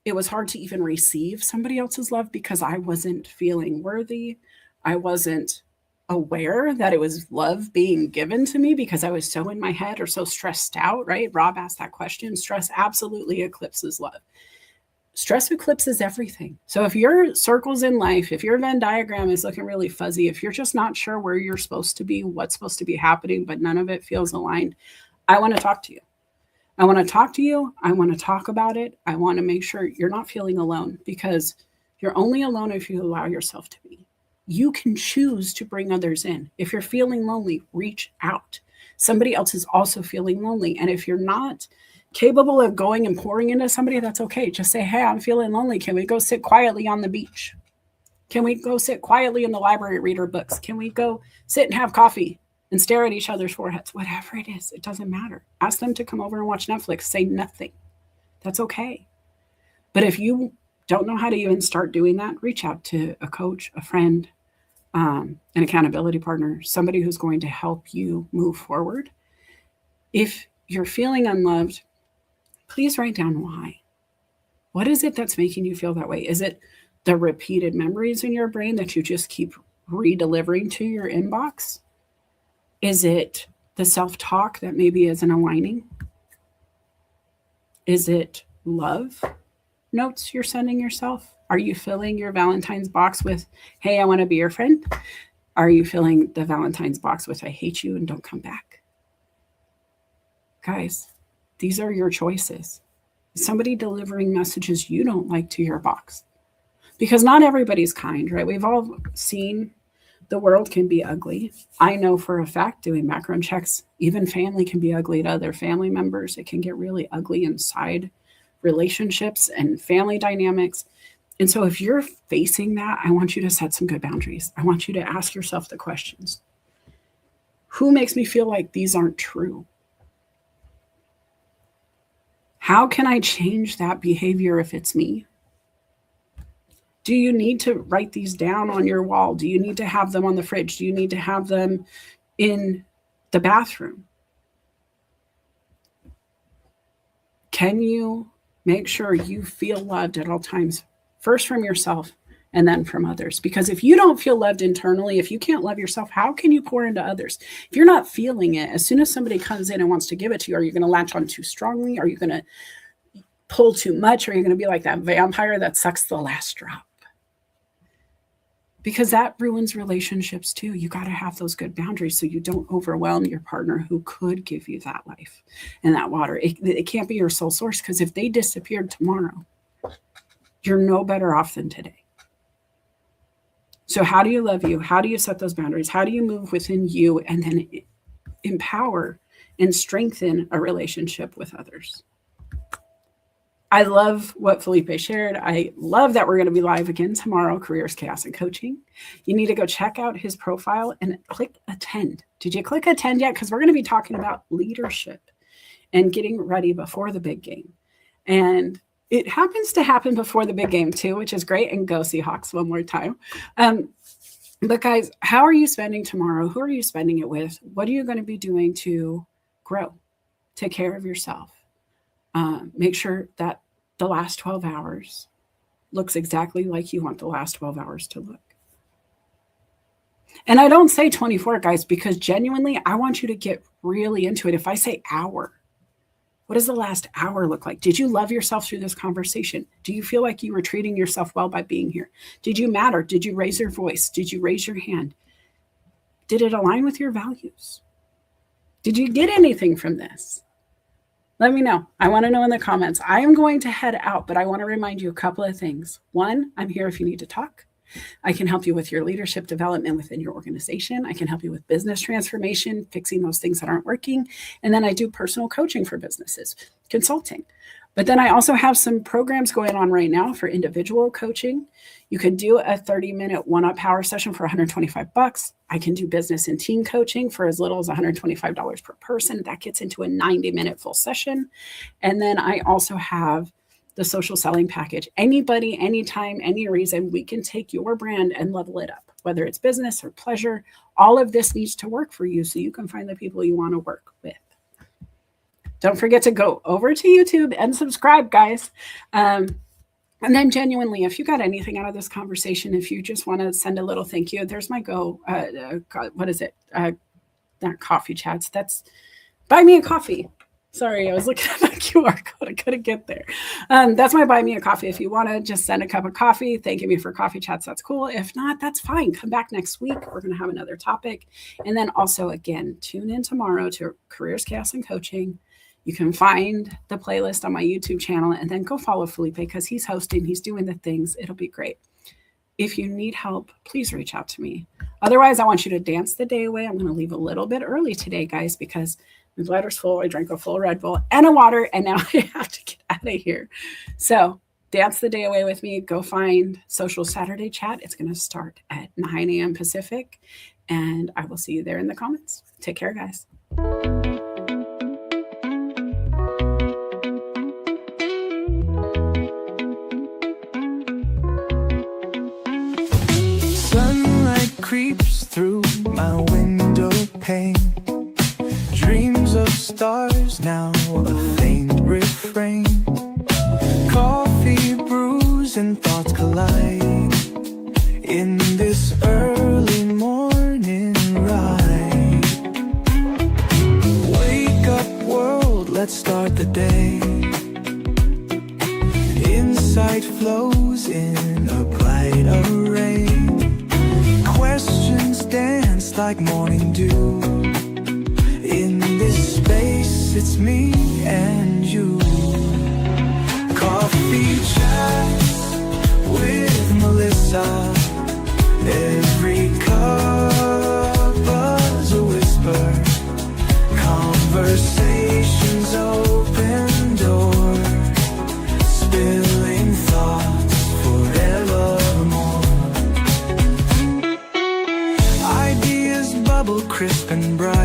it was hard to even receive somebody else's love because I wasn't feeling worthy. I wasn't aware that it was love being given to me because I was so in my head or so stressed out, right? Rob asked that question. Stress absolutely eclipses love. Stress eclipses everything. So if your circles in life, if your Venn diagram is looking really fuzzy, if you're just not sure where you're supposed to be, what's supposed to be happening, but none of it feels aligned, I want to talk to you. I want to talk to you. I want to talk about it. I want to make sure you're not feeling alone, because you're only alone if you allow yourself to be. You can choose to bring others in. If you're feeling lonely, reach out. Somebody else is also feeling lonely. And if you're not capable of going and pouring into somebody, that's okay. Just say, hey, I'm feeling lonely. Can we go sit quietly on the beach? Can we go sit quietly in the library, read our books? Can we go sit and have coffee? and stare at each other's foreheads. Whatever it is, it doesn't matter. Ask them to come over and watch Netflix. Say nothing. That's okay. But if you don't know how to even start doing that, reach out to a coach, a friend, an accountability partner, somebody who's going to help you move forward. If you're feeling unloved, please write down why. What is it that's making you feel that way? Is it the repeated memories in your brain that you just keep re-delivering to your inbox? Is it the self-talk that maybe isn't aligning? Is it love notes you're sending yourself? Are you filling your Valentine's box with, hey, I want to be your friend? Are you filling the Valentine's box with, I hate you and don't come back? Guys, these are your choices. Is somebody delivering messages you don't like to your box? Because not everybody's kind, right? We've all seen the world can be ugly. I know for a fact, doing background checks, even family can be ugly to other family members. It can get really ugly inside relationships and family dynamics. And so if you're facing that, I want you to set some good boundaries. I want you to ask yourself the questions. Who makes me feel like these aren't true? How can I change that behavior if it's me? Do you need to write these down on your wall? Do you need to have them on the fridge? Do you need to have them in the bathroom? Can you make sure you feel loved at all times, first from yourself and then from others? Because if you don't feel loved internally, if you can't love yourself, how can you pour into others? If you're not feeling it, as soon as somebody comes in and wants to give it to you, are you going to latch on too strongly? Are you going to pull too much? Or are you going to be like that vampire that sucks the last drop? Because that ruins relationships too. You got to have those good boundaries so you don't overwhelm your partner who could give you that life and that water. It can't be your sole source, because if they disappeared tomorrow, you're no better off than today. So how do you love you? How do you set those boundaries? How do you move within you and then empower and strengthen a relationship with others? I love what Felipe shared. I love that we're going to be live again tomorrow, Careers, Chaos, and Coaching. You need to go check out his profile and click attend. Did you click attend yet? Because we're going to be talking about leadership and getting ready before the big game. And it happens to happen before the big game too, which is great. And go Seahawks one more time. But guys, how are you spending tomorrow? Who are you spending it with? What are you going to be doing to grow? Take care of yourself. Make sure that the last 12 hours looks exactly like you want the last 12 hours to look. And I don't say 24, guys, because genuinely, I want you to get really into it. If I say hour, what does the last hour look like? Did you love yourself through this conversation? Do you feel like you were treating yourself well by being here? Did you matter? Did you raise your voice? Did you raise your hand? Did it align with your values? Did you get anything from this? Let me know. I want to know in the comments. I am going to head out, but I want to remind you a couple of things. One, I'm here if you need to talk. I can help you with your leadership development within your organization. I can help you with business transformation, fixing those things that aren't working. And then I do personal coaching for businesses, consulting. But then I also have some programs going on right now for individual coaching. You can do a 30-minute one-up power session for $125. I can do business and team coaching for as little as $125 per person. That gets into a 90-minute full session. And then I also have the social selling package. Anybody, anytime, any reason, we can take your brand and level it up, whether it's business or pleasure. All of this needs to work for you so you can find the people you want to work with. Don't forget to go over to YouTube and subscribe, guys. And then genuinely, if you got anything out of this conversation, if you just want to send a little thank you, there's my what is it? Not coffee chats. That's buy me a coffee. Sorry, I was looking at my QR code. I couldn't get there. That's my buy me a coffee. If you want to just send a cup of coffee, thanking me for coffee chats, that's cool. If not, that's fine. Come back next week. We're going to have another topic. And then also, again, tune in tomorrow to Careers, Chaos, and Coaching. You can find the playlist on my YouTube channel and then go follow Felipe because he's hosting. He's doing the things. It'll be great. If you need help, please reach out to me. Otherwise, I want you to dance the day away. I'm going to leave a little bit early today, guys, because my bladder's full. I drank a full Red Bull and a water, and now I have to get out of here. So dance the day away with me. Go find Social Saturday Chat. It's going to start at 9 a.m. Pacific, and I will see you there in the comments. Take care, guys. Sunlight creeps through my window pane. Dreams of stars, now a faint refrain. Coffee brews and thoughts collide in this early morning ride. Wake up world, let's start the day. Insight flows in a bright array. Questions dance like morning dew. In this space, it's me and you. Coffee chats with Melissa. Every cup was a whisper. Conversations open doors. Spilling thoughts forevermore. Ideas bubble crisp and bright.